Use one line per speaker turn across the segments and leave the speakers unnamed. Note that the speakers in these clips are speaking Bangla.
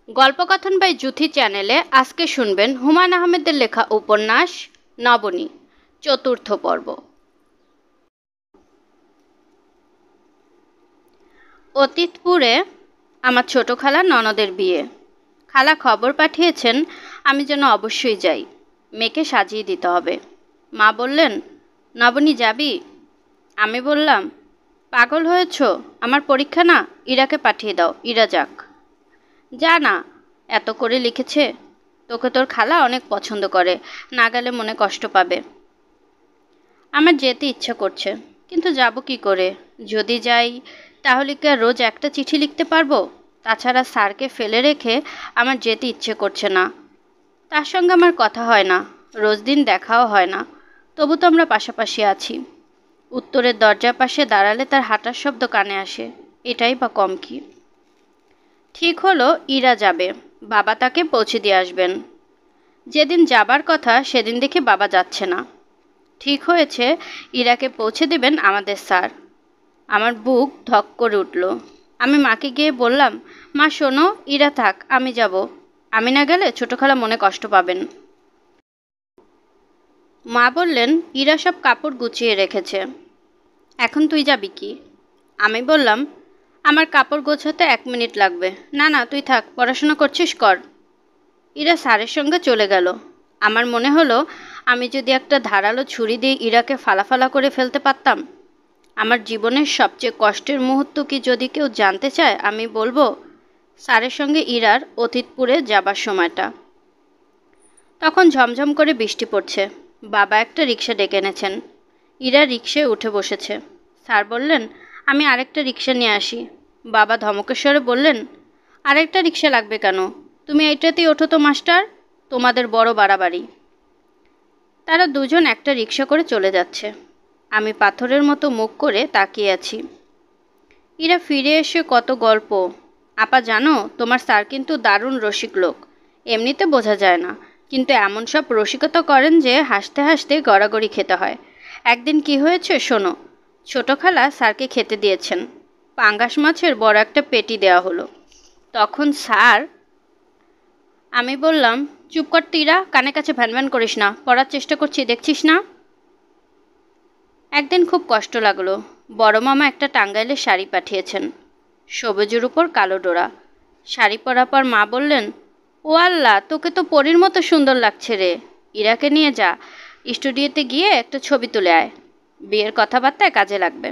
গল্পকথন বাই জুথি চ্যানেলে আজকে শুনবেন হুমায়ুন আহমেদের লেখা উপন্যাস নবনী, চতুর্থ পর্ব। অতীতপুরে আমার ছোট খালা ননদের বিয়ে। খালা খবর পাঠিয়েছেন আমি যেন অবশ্যই যাই, মেয়েকে সাজিয়ে দিতে হবে। মা বললেন, নবনী যাবি? আমি বললাম, পাগল হয়েছ? আমার পরীক্ষা না, ইরাকে পাঠিয়ে দাও, ইরা যাক। যা না, এত করে লিখেছে, তোকে তোর খালা অনেক পছন্দ করে, না গেলে মনে কষ্ট পাবে। আমার যেতে ইচ্ছা করছে, কিন্তু যাব কি করে? যদি যাই তাহলে কি আর রোজ একটা চিঠি লিখতে পারবো? তাছাড়া স্যারকে ফেলে রেখে আমার যেতে ইচ্ছে করছে না। তার সঙ্গে আমার কথা হয় না, রোজ দিন দেখাও হয় না, তবু তো আমরা পাশাপাশি আছি। উত্তরের দরজার পাশে দাঁড়ালে তার হাঁটার শব্দ কানে আসে, এটাই বা কম কি। ঠিক হলো ইরা যাবে, বাবা তাকে পৌঁছে দিয়ে আসবেন। যেদিন যাবার কথা সেদিন দেখি বাবা যাচ্ছে না। ঠিক হয়েছে ইরাকে পৌঁছে দেবেন আমাদের স্যার। আমার বুক ধক করে উঠল। আমি মাকে গিয়ে বললাম, মা শোনো, ইরা থাক, আমি যাব। আমি না গেলে ছোট খালা মনে কষ্ট পাবেন। মা বললেন, ইরা সব কাপড় গুছিয়ে রেখেছে, এখন তুই যাবি কি? আমি বললাম, আমার কাপড় গোছাতে 1 মিনিট লাগবে। না না, তুই থাক, পড়াশোনা করছিস কর। ইরা স্যারের সঙ্গে চলে গেল। আমার মনে হলো আমি যদি একটা ধারালো ছুরি দিয়ে ইরাকে ফালা করে ফেলতে পারতাম। আমার জীবনের সবচেয়ে কষ্টের মুহূর্ত কি যদি কেউ জানতে চায়, আমি বলবো স্যারের সঙ্গে ইরার অতীতপুরে যাবার সময়টা। তখন ঝমঝম করে বৃষ্টি পড়ছে। বাবা একটা রিক্সা ডেকে এনেছেন। ইরা রিক্সায় উঠে বসেছে। স্যার বললেন, আমি আরেকটা রিক্সা নিয়ে আসি। বাবা ধমকেশ্বরে বললেন, আরেকটা রিক্সা লাগবে কেন? তুমি এইটাতেই ওঠো তো মাস্টার, তোমাদের বড় বাড়াবাড়ি। তারা দুজন একটা রিক্সা করে চলে যাচ্ছে। আমি পাথরের মতো মুখ করে তাকিয়ে আছি। ইরা ফিরে এসে কত গল্প। আপা জানো, তোমার স্যার কিন্তু দারুণ রসিক লোক, এমনিতে বোঝা যায় না, কিন্তু এমন সব রসিকতা করেন যে হাসতে হাসতে গড়াগড়ি খেতে হয়। একদিন কি হয়েছে শোনো। ছোট খালা স্যারকে খেতে দিয়েছেন। পাঙ্গাস মাছের বড় একটা পেটি দেওয়া হলো। তখন স্যার, আমি বললাম, চুপ কর তুইরা, কানে কাছে ভ্যান করিস না, পড়ার চেষ্টা করছি, দেখছিস না? একদিন খুব কষ্ট লাগলো। বড় মামা একটা টাঙ্গাইলের শাড়ি পাঠিয়েছেন, সবুজের উপর কালো ডোরা। শাড়ি পরার পর মা বললেন, ও আল্লাহ, তোকে তো পরীর মতো সুন্দর লাগছে রে। ইরাকে নিয়ে যা, স্টুডিওতে গিয়ে একটা ছবি তুলে আয়, বিয়ের কথাবার্তায় কাজে লাগবে।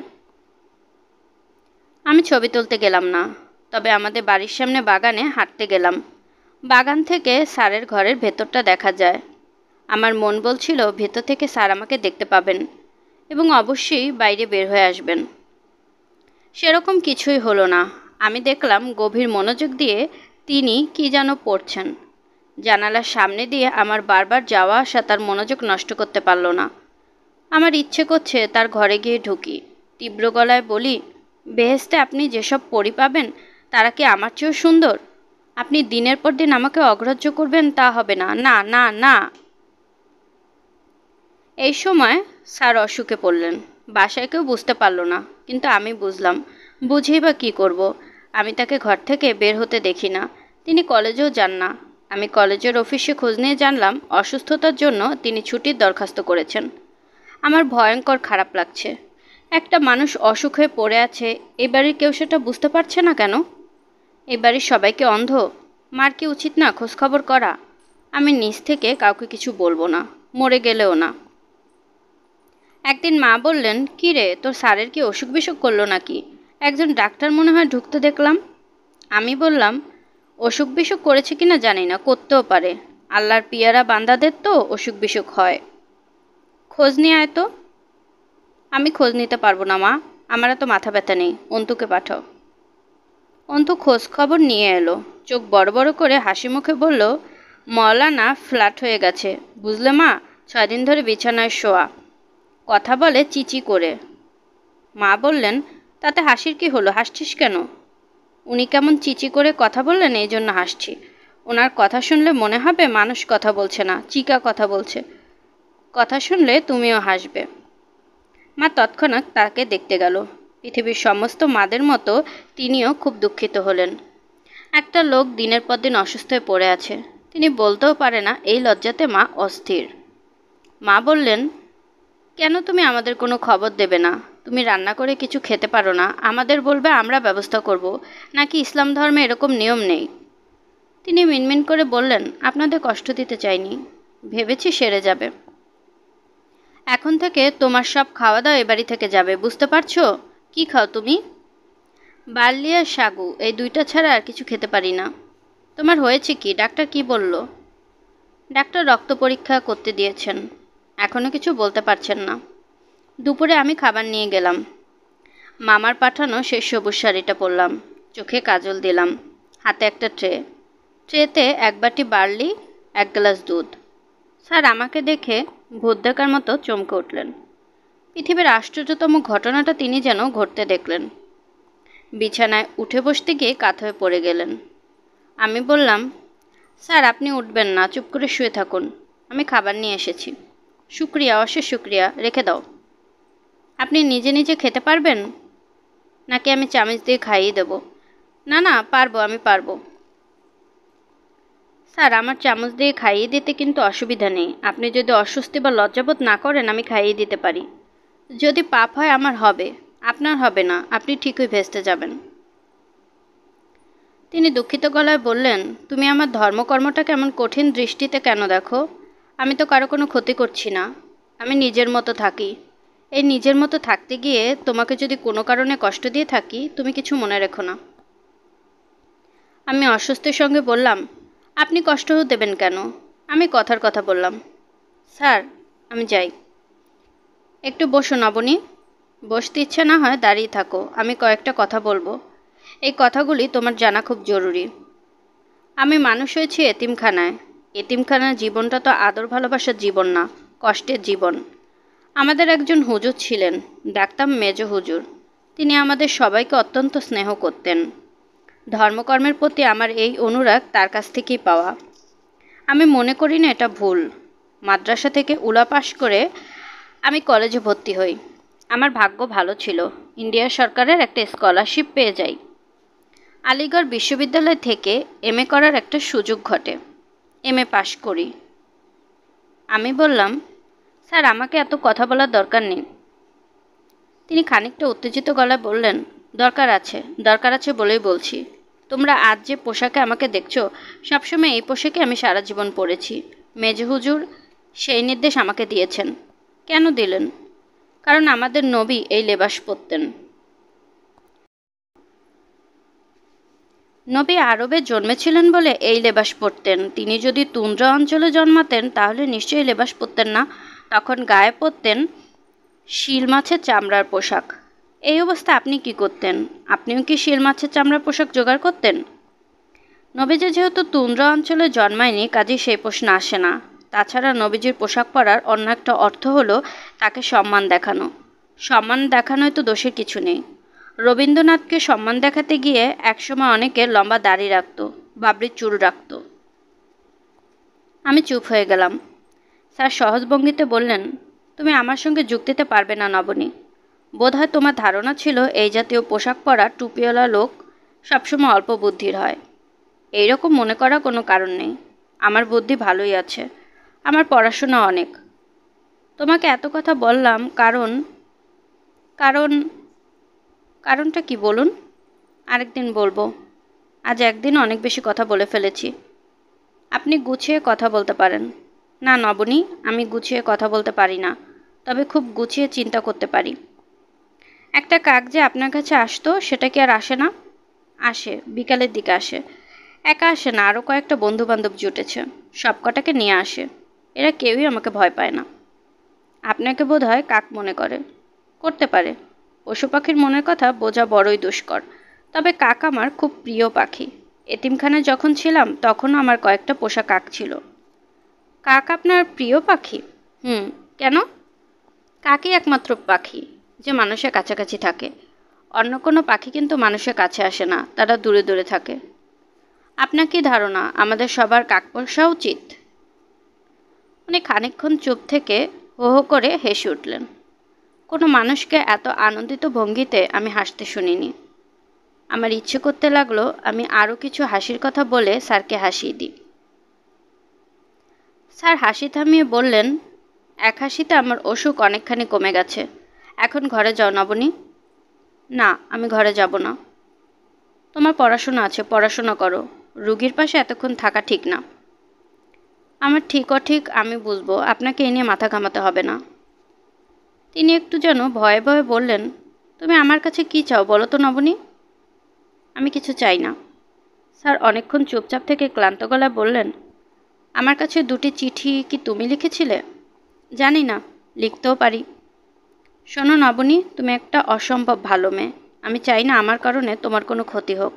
আমি ছবি তুলতে গেলাম না, তবে আমাদের বাড়ির সামনে বাগানে হাঁটতে গেলাম। বাগান থেকে স্যারের ঘরের ভেতরটা দেখা যায়। আমার মন বলছিল ভেতর থেকে স্যার আমাকে দেখতে পাবেন এবং অবশ্যই বাইরে বের হয়ে আসবেন। সেরকম কিছুই হলো না। আমি দেখলাম গভীর মনোযোগ দিয়ে তিনি কি যেন পড়ছেন। জানালার সামনে দিয়ে আমার বারবার যাওয়া আসা তার মনোযোগ নষ্ট করতে পারল না। আমার ইচ্ছে করছে তার ঘরে গিয়ে ঢুকি, তীব্র গলায় বলি, বেহেশতে আপনি যেসব পরী পাবেন তারা কি আমার চেয়েও সুন্দর? আপনি দিনের পর দিন আমাকে অগ্রাহ্য করবেন তা হবে না, না না না। এই সময় স্যার অসুখে পড়লেন। বাসায় কেউ বুঝতে পারল না, কিন্তু আমি বুঝলাম। বুঝেই বা কী করব? আমি তাকে ঘর থেকে বের হতে দেখি না। তিনি কলেজেও যান না। আমি কলেজের অফিসে খোঁজ নিয়ে জানলাম অসুস্থতার জন্য তিনি ছুটির দরখাস্ত করেছেন। আমার ভয়ঙ্কর খারাপ লাগছে। একটা মানুষ অসুখ হয়ে পড়ে আছে, এই বাড়ির কেউ সেটা বুঝতে পারছে না কেন? এই বাড়ির সবাইকে অন্ধ? মার কি উচিত না খোঁজখবর করা? আমি নিজ থেকে কাউকে কিছু বলবো না, মরে গেলেও না। একদিন মা বললেন, কী রে, তোর স্যারের কি অসুখ বিসুখ করলো নাকি? একজন ডাক্তার মনে হয় ঢুকতে দেখলাম। আমি বললাম, অসুখ বিসুখ করেছে কিনা জানি না, করতেও পারে। আল্লাহর পিয়ারা বান্দাদের তো অসুখ বিসুখ হয়। খোঁজ নিয়ে আয় তো। আমি খোঁজ নিতে পারবো না মা, আমার এত মাথা ব্যথা নেই, অন্তুকে পাঠাও। অন্তু খোঁজ খবর নিয়ে এলো। চোখ বড় বড় করে হাসি মুখে বলল, মওলানা ফ্ল্যাট হয়ে গেছে, বুঝলে মা, 6 দিন ধরে বিছানায় শোয়া, কথা বলে চিচি করে। মা বললেন, তাতে হাসির কি হলো, হাসছিস কেন? উনি কেমন চিচি করে কথা বললেন, এই জন্য হাসছি। ওনার কথা শুনলে মনে হবে মানুষ কথা বলছে না, চিকা কথা বলছে। কথা শুনলে তুমিও হাসবে। মা তৎক্ষণাৎ তাকে দেখতে গেল। পৃথিবীর সমস্ত মাদের মতো তিনিও খুব দুঃখিত হলেন। একটা লোক দিনের পর দিন অসুস্থ হয়ে পড়ে আছে, তিনি বলতেও পারে না, এই লজ্জাতে মা অস্থির। মা বললেন, কেন তুমি আমাদের কোনো খবর দেবে না? তুমি রান্না করে কিছু খেতে পারো না, আমাদের বলবে, আমরা ব্যবস্থা করব। নাকি ইসলাম ধর্মে এরকম নিয়ম নেই? তিনি মিনমিন করে বললেন, আপনাদের কষ্ট দিতে চাইনি, ভেবেছি সেরে যাবে। এখন থেকে তোমার সব খাওয়া দাওয়া এ বাড়ি থেকে যাবে, বুঝতে পারছো? কি খাও তুমি? বার্লি আর সাগু, এই দুইটা ছাড়া আর কিছু খেতে পারি না। তোমার হয়েছে কি? ডাক্তার কি বলল? ডাক্তার রক্ত পরীক্ষা করতে দিয়েছেন, এখনও কিছু বলতে পারছেন না। দুপুরে আমি খাবার নিয়ে গেলাম। মামার পাঠানো সেই সবুজ শাড়িটা পরলাম, চোখে কাজল দিলাম, হাতে একটা ট্রেতে এক বাটি বার্লি, এক গ্লাস দুধ। স্যার আমাকে দেখে ভূত দেখার মতো চমকে উঠলেন। পৃথিবীর আশ্চর্যতম ঘটনাটা তিনি যেন ঘটতে দেখলেন। বিছানায় উঠে বসতে গিয়ে কাত হয়ে পড়ে গেলেন। আমি বললাম, স্যার আপনি উঠবেন না, চুপ করে শুয়ে থাকুন, আমি খাবার নিয়ে এসেছি। শুক্রিয়া, অশেষ শুক্রিয়া, রেখে দাও। আপনি নিজে নিজে খেতে পারবেন নাকি আমি চামচ দিয়ে খাইয়ে দেব? না না, পারবো, আমি পারবো। স্যার আমার চামচ দিয়ে খাইয়ে দিতে কিন্তু অসুবিধা নেই, আপনি যদি অস্বস্তি বা লজ্জাবোধ না করেন আমি খাইয়ে দিতে পারি। যদি পাপ হয় আমার হবে, আপনার হবে না, আপনি ঠিকই ভেস্তে যাবেন। তিনি দুঃখিত গলায় বললেন, তুমি আমার ধর্মকর্মটাকে এমন কঠিন দৃষ্টিতে কেন দেখো? আমি তো কারো কোনো ক্ষতি করছি না, আমি নিজের মতো থাকি। এই নিজের মতো থাকতে গিয়ে তোমাকে যদি কোনো কারণে কষ্ট দিয়ে থাকি, তুমি কিছু মনে রেখো না। আমি অস্বস্তির সঙ্গে বললাম, আপনি কষ্ট দেবেন কেন? আমি কথার কথা বললাম। স্যার আমি যাই। একটু বসো নবনী। বসতে ইচ্ছে না হয় দাঁড়িয়ে থাকো, আমি কয়েকটা কথা বলবো। এই কথাগুলি তোমার জানা খুব জরুরি। আমি মানুষ হয়েছি এতিমখানায়। এতিমখানার জীবনটা তো আদর ভালোবাসার জীবন না, কষ্টের জীবন। আমাদের একজন হুজুর ছিলেন, ডাকতাম মেজ হুজুর। তিনি আমাদের সবাইকে অত্যন্ত স্নেহ করতেন। ধর্মকর্মের প্রতি আমার এই অনুরাগ তার কাছ থেকেই পাওয়া। আমি মনে করি না এটা ভুল। মাদ্রাসা থেকে উলা পাশ করে আমি কলেজে ভর্তি হই। আমার ভাগ্য ভালো ছিল, ইন্ডিয়া সরকারের একটা স্কলারশিপ পেয়ে যাই। আলিগড় বিশ্ববিদ্যালয় থেকে এমএ করার একটা সুযোগ ঘটে। এমএ পাশ করি। আমি বললাম, স্যার আমাকে এত কথা বলার দরকার নেই। তিনি খানিকটা উত্তেজিত গলায় বললেন, দরকার আছে বলেই বলছি। তোমরা আজ যে পোশাকে আমাকে দেখছো, সবসময় এই পোশাকে আমি সারা জীবন পরেছি। মেজো হুজুর সেই নির্দেশ আমাকে দিয়েছেন। কেন দিলেন? কারণ আমাদের নবী এই লেবাস পরতেন। নবী আরবে জন্মেছিলেন বলে এই লেবাস পরতেন। তিনি যদি তুন্দ্রা অঞ্চলে জন্মাতেন তাহলে নিশ্চয়ই লেবাস পরতেন না, তখন গায়ে পরতেন শিল মাছের চামড়ার পোশাক। এই অবস্থা আপনি কি করতেন? আপনিও কি শিল মাছের চামড়ার পোশাক জোগাড় করতেন? নবীজি যেহেতু তুন্দ্রা অঞ্চলে জন্মায়নি, কাজেই সেই প্রশ্ন আসে না। তাছাড়া নবীজির পোশাক পরার অন্য একটা অর্থ হলো তাকে সম্মান দেখানো। সম্মান দেখানোয় তো দোষের কিছু নেই। রবীন্দ্রনাথকে সম্মান দেখাতে গিয়ে একসময় অনেকে লম্বা দাড়ি রাখত, বাবরির চুল রাখত। আমি চুপ হয়ে গেলাম। স্যার সহজ ভঙ্গিতে বললেন, তুমি আমার সঙ্গে যুক্তিতে পারবে না নবনী। বোধহয় তোমার ধারণা ছিল এই জাতীয় পোশাক পরা টুপিওয়ালা লোক সবসময় অল্প বুদ্ধির হয়। এইরকম মনে করার কোনো কারণ নেই। আমার বুদ্ধি ভালোই আছে, আমার পড়াশোনা অনেক। তোমাকে এত কথা বললাম কারণ কারণ কারণটা কি বলুন? আরেকদিন বলবো, আজ একদিন অনেক বেশি কথা বলে ফেলেছি। আপনি গুছিয়ে কথা বলতে পারেন। না নবনী, আমি গুছিয়ে কথা বলতে পারি না, তবে খুব গুছিয়ে চিন্তা করতে পারি। একটা কাক যে আপনার কাছে আসতো, সেটা কি আর আসে না? আসে, বিকালের দিকে আসে। একা আসে না, আরও কয়েকটা বন্ধুবান্ধব জুটেছে, সব কটাকে নিয়ে আসে। এরা কেউই আমাকে ভয় পায় না। আপনাকে বোধ হয় কাক মনে করতে পারে। পশু পাখির মনের কথা বোঝা বড়ই দুষ্কর, তবে কাক আমার খুব প্রিয় পাখি। এতিমখানায় যখন ছিলাম তখনও আমার কয়েকটা পোষা কাক ছিল। কাক আপনার প্রিয় পাখি? কেন? কাকই একমাত্র পাখি যে মানুষের কাছাকাছি থাকে। অন্য কোনো পাখি কিন্তু মানুষের কাছে আসে না, তারা দূরে দূরে থাকে। আপনার কি ধারণা আমাদের সবার কাক পোষা উচিত? উনি খানিকক্ষণ চুপ থেকে হো হো করে হেসে উঠলেন। কোনো মানুষকে এত আনন্দিত ভঙ্গিতে আমি হাসতে শুনিনি। আমার ইচ্ছে করতে লাগলো আমি আরও কিছু হাসির কথা বলে স্যারকে হাসিয়ে দিই। স্যার হাসি থামিয়ে বললেন, এক হাসিতে আমার অসুখ অনেকখানি কমে গেছে। এখন ঘরে যাও নবনী। না, আমি ঘরে যাব না। তোমার পড়াশোনা আছে, পড়াশোনা করো। রুগীর পাশে এতক্ষণ থাকা ঠিক না। আমার ঠিক অঠিক আমি বুঝবো, আপনাকে এ নিয়ে মাথা ঘামাতে হবে না। তিনি একটু যেন ভয়ে ভয়ে বললেন, তুমি আমার কাছে কি চাও বলো তো নবনী। আমি কিছু চাই না। স্যার অনেকক্ষণ চুপচাপ থেকে ক্লান্ত গলায় বললেন, আমার কাছে 2টি চিঠি কি তুমি লিখেছিলে? জানি না, লিখতেও পারি। শোনো নবনী, তুমি একটা অসম্ভব ভালো মেয়ে। আমি চাই না আমার কারণে তোমার কোনো ক্ষতি হোক।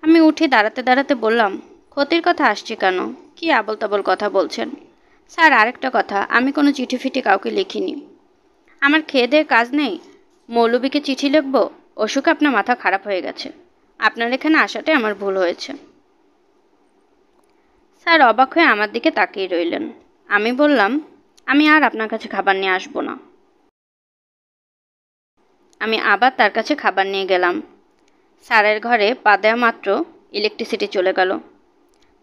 আমি উঠে দাঁড়াতে দাঁড়াতে বললাম, ক্ষতির কথা আসছে কেন? কি আবল তাবল কথা বলছেন? স্যার আরেকটা কথা, আমি কোনো চিঠি ফিটি কাউকে লিখিনি। আমার খেয়ে দেয়ে কাজ নেই, মৌলবীকে চিঠি লিখব? অসুখে আপনার মাথা খারাপ হয়ে গেছে। আপনার এখানে আসাটাই আমার ভুল হয়েছে। স্যার অবাক হয়ে আমার দিকে তাকিয়ে রইলেন। আমি বললাম, আমি আর আপনার কাছে খাবার নিয়ে আসবো না। আমি আবার তার কাছে খাবার নিয়ে গেলাম। স্যারের ঘরে পা দেওয়া মাত্র ইলেকট্রিসিটি চলে গেল।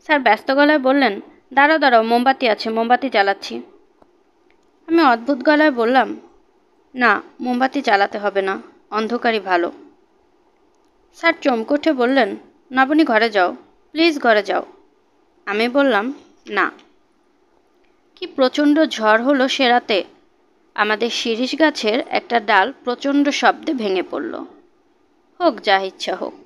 স্যার ব্যস্ত গলায় বললেন, দাঁড়াও দাঁড়াও, মোমবাতি আছে, মোমবাতি জ্বালাচ্ছি। আমি অদ্ভুত গলায় বললাম, না, মোমবাতি জ্বালাতে হবে না, অন্ধকারই ভালো। স্যার চমকে উঠে বললেন, নবনী ঘরে যাও, প্লিজ ঘরে যাও। আমি বললাম, না। কি প্রচণ্ড ঝড় হলো সে রাতে। আমাদের শিরীষ গাছের একটা ডাল প্রচণ্ড শব্দে ভেঙে পড়ল। হোক যা ইচ্ছা হোক।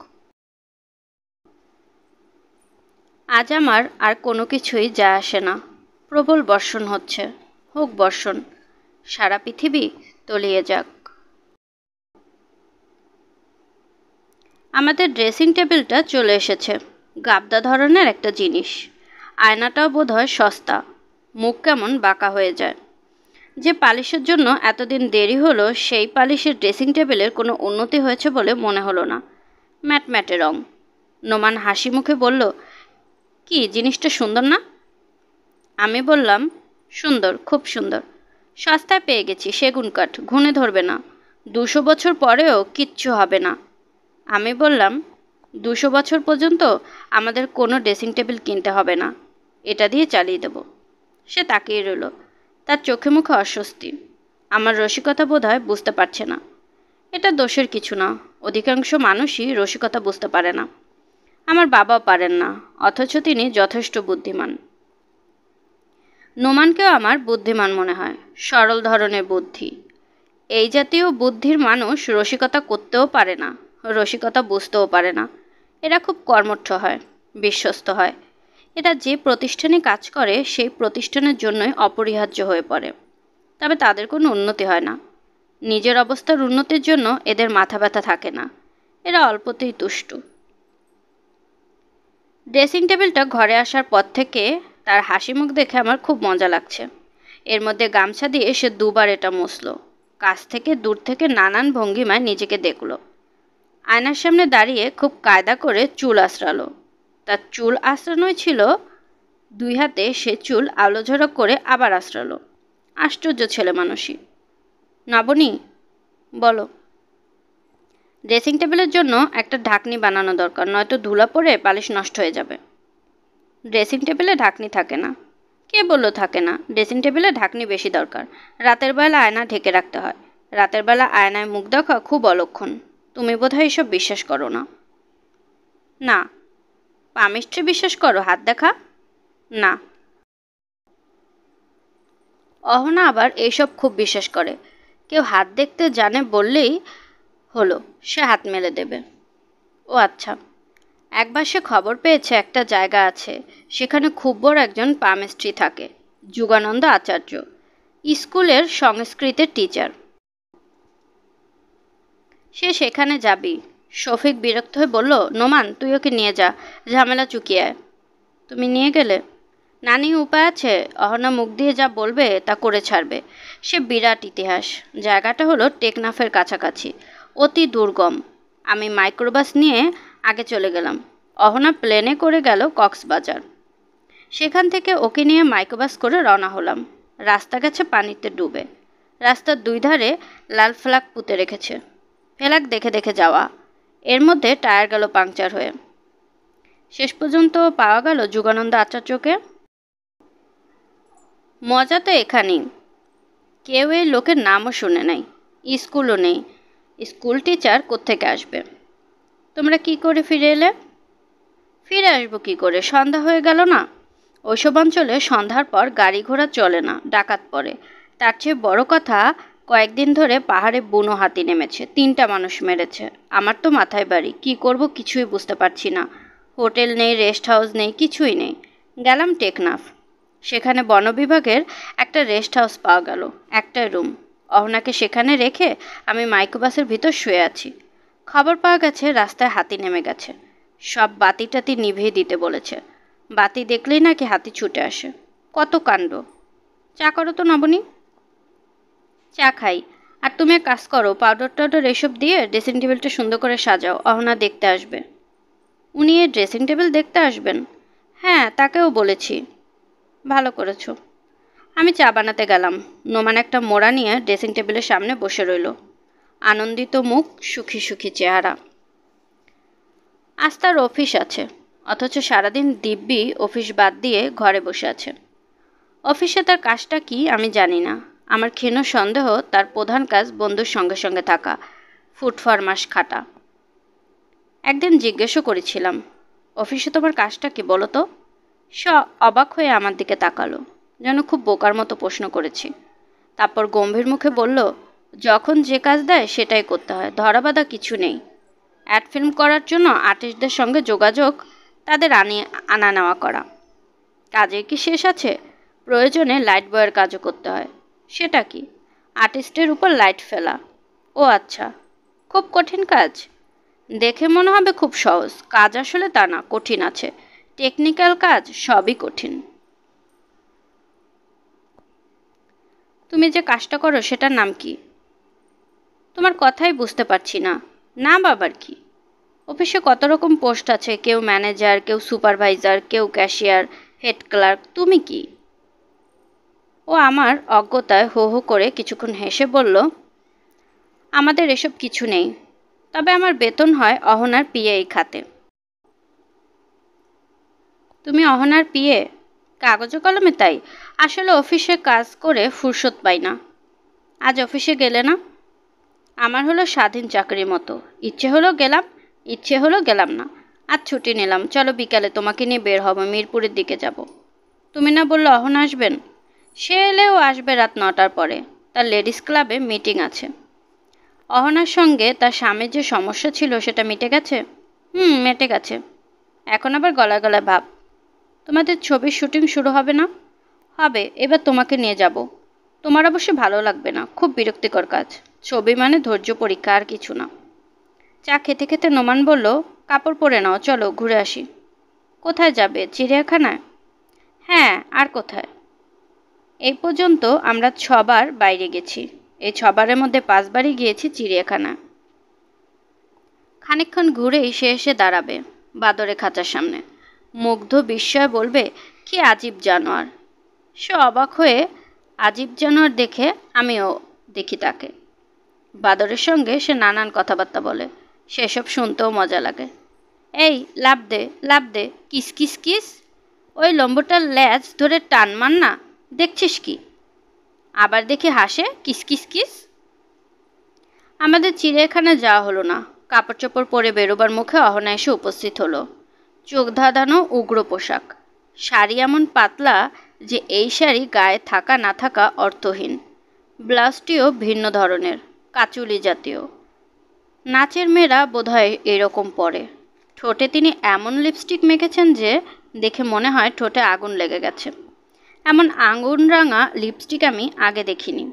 আজ আমার আর কোনো কিছুই যায় আসে না। প্রবল বর্ষণ হচ্ছে, হোক বর্ষণ, সারা পৃথিবী তলিয়ে যাক। আমাদের ড্রেসিং টেবিলটা চলে এসেছে। গাবদা ধরনের একটা জিনিস। আয়নাটাও বোধহয় সস্তা। মুখ কেমন বাঁকা হয়ে যায়। যে পালিশের জন্য এতদিন দেরি হলো সেই পালিশের ড্রেসিং টেবিলের কোনো উন্নতি হয়েছে বলে মনে হলো না। ম্যাটম্যাটে রং। নোমান হাসি মুখে বলল, কি জিনিসটা সুন্দর না? আমি বললাম, সুন্দর, খুব সুন্দর। সস্তায় পেয়ে গেছি, সেগুন কাঠ, ঘুণে ধরবে না। 200 বছর পরেও কিচ্ছু হবে না। আমি বললাম, 200 বছর পর্যন্ত আমাদের কোনো ড্রেসিং টেবিল কিনতে হবে না, এটা দিয়ে চালিয়ে দেব। সে তাকিয়ে রইল, তার চোখে মুখে অস্বস্তি। আমার রসিকতা বোধহয় বুঝতে পারছে না। এটা দোষের কিছু না, অধিকাংশ মানুষই রসিকতা বুঝতে পারে না। আমার বাবাও পারেন না, অথচ তিনি যথেষ্ট বুদ্ধিমান। নোমানকেও আমার বুদ্ধিমান মনে হয়, সরল ধরনের বুদ্ধি। এই জাতীয় বুদ্ধির মানুষ রসিকতা করতেও পারে না, রসিকতা বুঝতেও পারে না। এরা খুব কর্মঠ হয়, বিশ্বস্ত হয়। এরা যে প্রতিষ্ঠানে কাজ করে সেই প্রতিষ্ঠানের জন্যই অপরিহার্য হয়ে পড়ে। তবে তাদের কোনো উন্নতি হয় না। নিজের অবস্থার উন্নতির জন্য এদের মাথা ব্যথা থাকে না। এরা অল্পতেই তুষ্টু। ড্রেসিং টেবিলটা ঘরে আসার পর থেকে তার হাসি মুখ দেখে আমার খুব মজা লাগছে। এর মধ্যে গামছা দিয়ে সে 2বার এটা মুছল। কাছ থেকে দূর থেকে নানান ভঙ্গিমায় নিজেকে দেখল। আয়নার সামনে দাঁড়িয়ে খুব কায়দা করে চুল আঁচড়ালো। তার চুল আঁচড়ানোই ছিল, 2 হাতে সে চুল আলোঝোড়ো করে আবার আঁচড়ালো। আশ্চর্য ছেলে মানুষই। নবনী, বলো। ড্রেসিং টেবিলের জন্য একটা ঢাকনি বানানো দরকার, নয়তো ধুলা পড়ে পালিশ নষ্ট হয়ে যাবে। ড্রেসিং টেবিলে ঢাকনি থাকে না। কে বললো থাকে না? ড্রেসিং টেবিলে ঢাকনি বেশি দরকার। রাতের বেলা আয়না ঢেকে রাখতে হয়। রাতের বেলা আয়নায় মুখ দেখা খুব অলক্ষণ। তুমি বোধহয় এসব বিশ্বাস করো না। না। পামিস্ট্রি বিশ্বাস করো? হাত দেখা? না। অহনা আবার এইসব খুব বিশ্বাস করে। কেউ হাত দেখতে জানে বললেই হলো, সে হাত মেলে দেবে। ও আচ্ছা। একবার সে খবর পেয়েছে একটা জায়গা আছে, সেখানে খুব বড় একজন পামিস্ট্রি থাকে, যুগানন্দ আচার্য, স্কুলের সংস্কৃতের টিচার। সে সেখানে যাবি। শফিক বিরক্ত হয়ে বলল, নোমান তুই ওকে নিয়ে যা, ঝামেলা চুকিয়ে আয়। তুমি নিয়ে গেলে? নানি উপায় আছে, অহনা মুখ দিয়ে যা বলবে তা করে ছাড়বে। সে বিরাট ইতিহাস। জায়গাটা হলো টেকনাফের কাছাকাছি, অতি দুর্গম। আমি মাইক্রোবাস নিয়ে আগে চলে গেলাম। অহনা প্লেনে করে গেল কক্সবাজার। সেখান থেকে ওকে নিয়ে মাইক্রোবাস করে রওনা হলাম। রাস্তা গেছে পানিতে ডুবে। রাস্তার 2 ধারে লাল ফ্ল্যাগ পুঁতে রেখেছে। ফ্ল্যাগ দেখে দেখে যাওয়া। এর মধ্যে টায়ার গেল পাংচার হয়ে। শেষ পর্যন্ত পাওয়া গেল যুগানন্দ আচার্যকে। মজা তো এখানেই, কেউ এই লোকের নামও শুনে নাই, স্কুলও নেই। স্কুল টিচার কোত্থেকে আসবে? তোমরা কি করে ফিরে এলে? ফিরে আসবো কি করে, সন্ধ্যা হয়ে গেল না? ওইসব অঞ্চলে সন্ধ্যার পর গাড়ি ঘোড়া চলে না, ডাকাত পড়ে। তার চেয়ে বড় কথা, কয়েকদিন ধরে পাহাড়ে বুনো হাতি নেমেছে, 3টা মানুষ মেরেছে। আমার তো মাথায় বাড়ি, কি করব কিছুই বুঝতে পারছি না। হোটেল নেই, রেস্ট হাউস নেই, কিছুই নেই। গেলাম টেকনাফ, সেখানে বন বিভাগের একটা রেস্ট হাউস পাওয়া গেল, একটাই রুম। অহনাকে সেখানে রেখে আমি মাইক্রোবাসের ভিতর শুয়ে আছি। খবর পাওয়া গেছে রাস্তায় হাতি নেমে গেছে, সব বাতি টাতি নিভিয়ে দিতে বলেছে। বাতি দেখলেই নাকি হাতি ছুটে আসে। কত কাণ্ড! চা করো তো নবনী। চা খাই। আর তুমি এক কাজ করো, পাউডার টাউডার এসব দিয়ে ড্রেসিং টেবিলটা সুন্দর করে সাজাও, অহনা দেখতে আসবে। উনি এই ড্রেসিং টেবিল দেখতে আসবেন? হ্যাঁ, তাকেও বলেছি। ভালো করেছো। আমি চা বানাতে গেলাম। নোমান একটা মোড়া নিয়ে ড্রেসিং টেবিলের সামনে বসে রইল, আনন্দিত মুখ, সুখী সুখী চেহারা। আজ তার অফিস আছে, অথচ সারাদিন দিব্যি অফিস বাদ দিয়ে ঘরে বসে আছে। অফিসে তার কাজটা কি আমি জানি না। আমার ক্ষীণ সন্দেহ তার প্রধান কাজ বন্ধুর সঙ্গে সঙ্গে থাকা, ফুট ফরমাস খাটা। একদিন জিজ্ঞেসও করেছিলাম, অফিসে তোমার কাজটা কি বলো তো? সে অবাক হয়ে আমার দিকে তাকালো, যেন খুব বোকার মতো প্রশ্ন করেছি। তারপর গম্ভীর মুখে বলল, যখন যে কাজ দেয় সেটাই করতে হয়, ধরাবাঁধা কিছু নেই। অ্যাড ফিল্ম করার জন্য আর্টিস্টদের সঙ্গে যোগাযোগ, তাদের আনা নেওয়া করা। কাজের কি শেষ আছে? প্রয়োজনে লাইট বয়ের কাজও করতে হয়। সেটা কি? আর্টিস্টের উপর লাইট ফেলা। ও আচ্ছা, খুব কঠিন কাজ? দেখে মনে হবে খুব সহজ, কাজ আসলে তা না, কঠিন আছে। টেকনিক্যাল কাজ সবই কঠিন। তুমি যে কাজটা করো সেটার নাম কি? তোমার কথাই বুঝতে পারছি না। নাম আবার কি? অফিসে কত রকম পোস্ট আছে, কেউ ম্যানেজার, কেউ সুপারভাইজার, কেউ ক্যাশিয়ার, হেড ক্লার্ক। তুমি কি? ও আমার অজ্ঞতায় হো হো করে কিছুক্ষণ হেসে বলল, আমাদের এসব কিছু নেই, তবে আমার বেতন হয় অহনার পিএ এই খাতে। তুমি অহনার পিএ? কাগজে কলমে তাই, আসলে অফিসে কাজ করে ফুরসত পাই না। আজ অফিসে গেলে না? আমার হলো স্বাধীন চাকরির মতো, ইচ্ছে হলো গেলাম, ইচ্ছে হলো গেলাম না। আজ ছুটি নিলাম, চলো বিকালে তোমাকে নিয়ে বের হবো, মিরপুরের দিকে যাব। তুমি না বললে অহনা আসবেন? সে এলেও আসবে রাত 9টার পরে, তার লেডিস ক্লাবে মিটিং আছে। অহনার সঙ্গে তার স্বামীর যে সমস্যা ছিল সেটা মিটে গেছে? মেটে গেছে। এখন আবার গলায় গলায় ভাব। তোমাদের ছবির শুটিং শুরু হবে না? হবে, এবার তোমাকে নিয়ে যাব। তোমার অবশ্য ভালো লাগবে না, খুব বিরক্তিকর কাজ। ছবি মানে ধৈর্য পরীক্ষা, আর কিছু না। চা খেতে খেতে নোমান বলল, কাপড় পরে নাও, চলো ঘুরে আসি। কোথায় যাবে? চিড়িয়াখানায়? হ্যাঁ, আর কোথায়? এই পর্যন্ত আমরা 6বার বাইরে গেছি, এই 6বারের মধ্যে 5বারই গিয়েছি চিড়িয়াখানা। খানিকক্ষণ ঘুরেই সে এসে দাঁড়াবে বাদরে খাঁচার সামনে, মুগ্ধ বিস্ময়ে বলবে, কি আজীব জানোয়ার। সে অবাক হয়ে আজীব জানোয়ার দেখে আমিও দেখি তাকে। বাদরের সঙ্গে সে নানান কথাবার্তা বলে, সেসব শুনতেও মজা লাগে। এই লাফ দে, লাফ দে, কিস কিস কিস, ওই লম্বটার ল্যাজ ধরে টান মার না, দেখছিস কি? আবার দেখি হাসে, কিস কিস কিস। আমাদের চিড়িয়াখানায় যাওয়া হলো না। কাপড় চোপড় পরে বেরোবার মুখে অহনা এসে উপস্থিত হলো। চোখ ধাঁধানো উগ্র পোশাক, শাড়ি এমন পাতলা যে এই শাড়ি গায়ে থাকা না থাকা অর্থহীন। ব্লাউজটিও ভিন্ন ধরনের, কাচুলি জাতীয়। নাচের মেয়েরা বোধহয় এরকম পরে। ঠোঁটে তিনি এমন লিপস্টিক মেখেছেন যে দেখে মনে হয় ঠোঁটে আগুন লেগে গেছে। এমন আগুন রাঙা লিপস্টিক আমি আগে দেখিনি।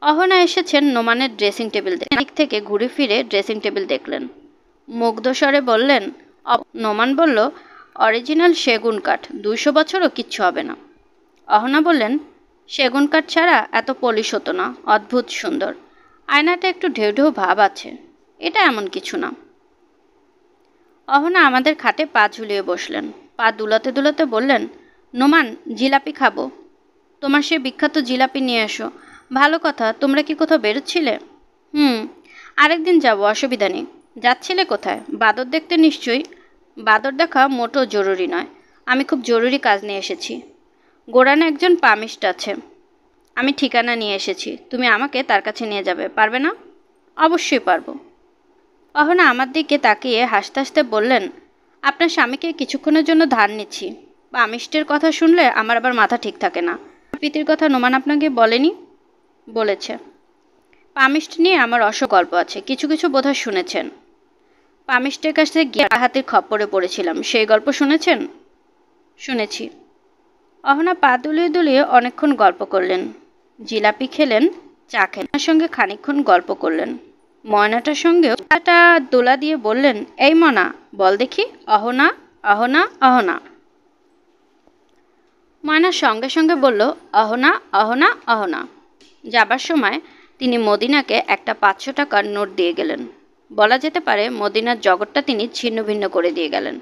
অহনা এসেছেন নোমানের ড্রেসিং টেবিল দিক থেকে ঘুরে ফিরে ড্রেসিং টেবিল দেখলেন, মুগ্ধ স্বরে বললেন। নোমান বলল, অরিজিনাল সেগুন কাঠ, 200 বছরও কিচ্ছু হবে না। অহনা বললেন, সেগুন কাঠ ছাড়া এত পলিশ হতো না, অদ্ভুত সুন্দর। আয়নাটা একটু ঢেউ ঢেউ ভাব আছে, এটা এমন কিছু না। অহনা আমাদের খাটে পা ঝুলিয়ে বসলেন, পা দুলাতে দুলাতে বললেন, নোমান, জিলাপি খাবো। তোমার সে বিখ্যাত জিলাপি নিয়ে এসো। ভালো কথা, তোমরা কি কোথাও বেরোচ্ছিলে? আরেকদিন যাব, অসুবিধা নেই। যাচ্ছিলে কোথায়? বাদর দেখতে নিশ্চয়ই। বাদর দেখা মোটেও জরুরি নয়। আমি খুব জরুরি কাজ নিয়ে এসেছি। গোরানে একজন পামিস্ট আছে। আমি ঠিকানা নিয়ে এসেছি। তুমি আমাকে তার কাছে নিয়ে যাবে, পারবে না? অবশ্যই পারবো। অহনা আমার দিকে তাকিয়ে হাসতে হাসতে বললেন, আপনার স্বামীকে কিছুক্ষণের জন্য ধার নিচ্ছি। পামিস্টের কথা শুনলে আমার আবার মাথা ঠিক থাকে না। প্রীতির কথা নোমান আপনাকে বলেনি? বলেছে। পামিস্ট নিয়ে আমার গল্প আছে, কিছু কিছু বোধহয় শুনেছেন। পামিস্টের কাছে গিয়ে হাতির খপ্পরে পড়েছিলাম, সেই গল্প শুনেছেন? শুনেছি। অহনা পা দুলিয়ে দুলিয়ে অনেকক্ষণ গল্প করলেন। জিলাপি খেলেন, চা খেলেন, আমার সঙ্গে খানিকক্ষণ গল্প করলেন। ময়নাটার সঙ্গেও একটা দোলা দিয়ে বললেন, এই মনা, বল দেখি, অহনা অহনা অহনা। ময়না সঙ্গে সঙ্গে বলল, অহনা অহনা অহনা। যাবার সময় তিনি মদিনাকে একটা 500 টাকার নোট দিয়ে গেলেন। বলা যেতে পারে মদিনার জগৎটা তিনি ছিন্ন ভিন্ন করে দিয়ে গেলেন।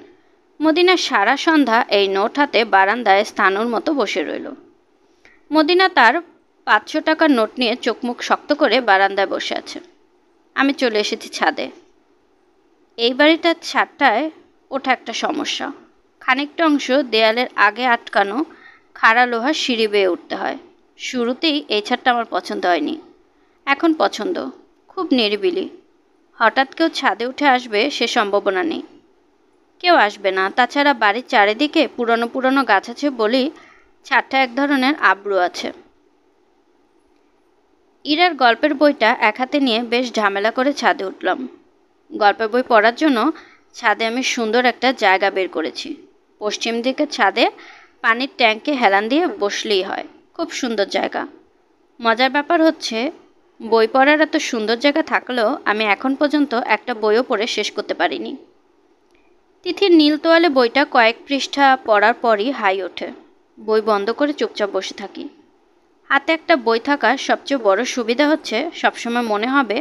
মদিনা সারা সন্ধ্যা এই নোট হাতে বারান্দায় স্থানুর মতো বসে রইল। মদিনা তার 500 টাকার নোট নিয়ে চোখ মুখ শক্ত করে বারান্দায় বসে আছে। আমি চলে এসেছি ছাদে। এই বাড়িটার ছাদটায় ওঠা একটা সমস্যা। খানিকটা অংশ দেয়ালের আগে আটকানো খাড়া লোহার সিঁড়ি বেয়ে উঠতে হয়। শুরুতেই এই ছাদটা আমার পছন্দ হয়নি, এখন পছন্দ। খুব নিরিবিলি। হঠাৎ কেউ ছাদে উঠে আসবে সে সম্ভাবনা নেই। কেউ আসবে না। তাছাড়া বাড়ির চারিদিকে পুরনো পুরনো গাছ আছে বলেই ছাদটা এক ধরনের আব্রু আছে। ইরার গল্পের বইটা এক হাতে নিয়ে বেশ ঝামেলা করে ছাদে উঠলাম। গল্পের বই পড়ার জন্য ছাদে আমি সুন্দর একটা জায়গা বের করেছি। পশ্চিম দিকে ছাদে পানির ট্যাঙ্কে হেলান দিয়ে বসলেই হয়। খুব সুন্দর জায়গা। মজার ব্যাপার হচ্ছে, বই পড়ার এত সুন্দর জায়গা থাকলেও আমি এখন পর্যন্ত একটা বইও পড়ে শেষ করতে পারিনি। তিথির নীল তোয়ালে বইটা কয়েক পৃষ্ঠা পড়ার পরই হাই ওঠে। বই বন্ধ করে চুপচাপ বসে থাকি। হাতে একটা বই থাকার সবচেয়ে বড় সুবিধা হচ্ছে সবসময় মনে হবে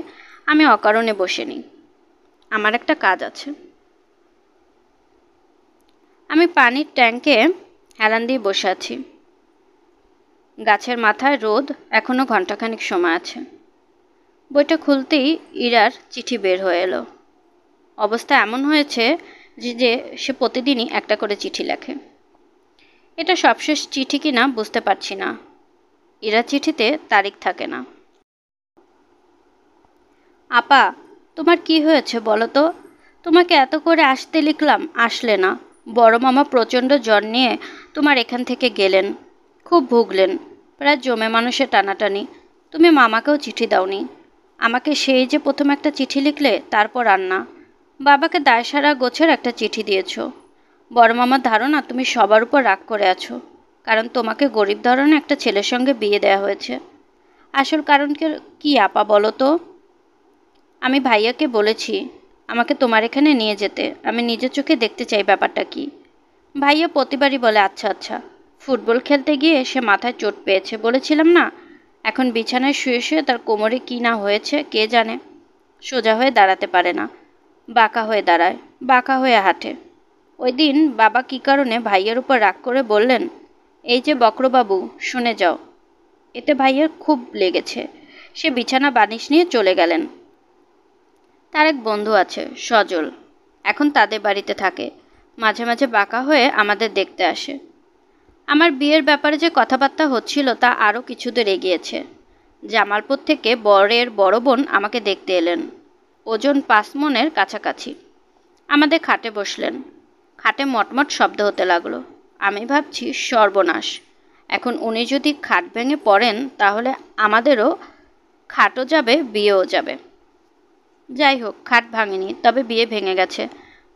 আমি অকারণে বসিনি, আমার একটা কাজ আছে। আমি পানির ট্যাঙ্কে হেলান দিয়ে বসে আছি। গাছের মাথায় রোদ, এখনো ঘণ্টাখানিক সময় আছে। বইটা খুলতেই ইরার চিঠি বের হয়ে এলো। অবস্থা এমন হয়েছে যে সে প্রতিদিনই একটা করে চিঠি লেখে। এটা সবশেষ চিঠি কিনা বুঝতে পারছি না। ইরার চিঠিতে তারিখ থাকে না। আপা, তোমার কি হয়েছে বলো তো? তোমাকে এত করে আসতে লিখলাম, আসলে না। বড় মামা প্রচণ্ড জ্বর নিয়ে তোমার এখান থেকে গেলেন, খুব ভুগলেন, প্রায় জমে মানুষের টানাটানি। তুমি মামাকেও চিঠি দাওনি। আমাকে সেই যে প্রথম একটা চিঠি লিখলে, তারপর আর না। বাবাকে দায়সারা গোছের একটা চিঠি দিয়েছ। বড় মামার ধারণা তুমি সবার উপর রাগ করে আছো, কারণ তোমাকে গরিব ধরনের একটা ছেলের সঙ্গে বিয়ে দেওয়া হয়েছে। আসল কারণ কি আপা বলো তো? আমি ভাইয়াকে বলেছি আমাকে তোমার এখানে নিয়ে যেতে। আমি নিজের চোখে দেখতে চাই ব্যাপারটা কি। ভাইয়া প্রতিবারই বলে আচ্ছা আচ্ছা। ফুটবল খেলতে গিয়ে সে মাথায় চোট পেয়েছে বলেছিলাম না? এখন বিছানায় শুয়ে শুয়ে তার কোমরে কি না হয়েছে কে জানে। সোজা হয়ে দাঁড়াতে পারে না, বাঁকা হয়ে দাঁড়ায়, বাঁকা হয়ে হাঁটে। ওই দিন বাবা কী কারণে ভাইয়ের উপর রাগ করে বললেন, এই যে বক্রবাবু, শুনে যাও। এতে ভাইয়ের খুব লেগেছে। সে বিছানা বালিশ নিয়ে চলে গেলেন। তার এক বন্ধু আছে সজল, এখন তাদের বাড়িতে থাকে। মাঝে মাঝে বাঁকা হয়ে আমাদের দেখতে আসে। আমার বিয়ের ব্যাপারে যে কথাবার্তা হচ্ছিল তা আরও কিছু দূর এগিয়েছে। জামালপুর থেকে বরের বড় বোন আমাকে দেখতে এলেন, ওজন 5 মণের কাছাকাছি। আমাদের খাটে বসলেন। খাটে মটমট শব্দ হতে লাগলো। আমি ভাবছি সর্বনাশ, এখন উনি যদি খাট ভেঙে পড়েন তাহলে আমাদেরও খাটও যাবে, বিয়েও যাবে। যাই হোক, খাট ভাঙেনি, তবে বিয়ে ভেঙে গেছে।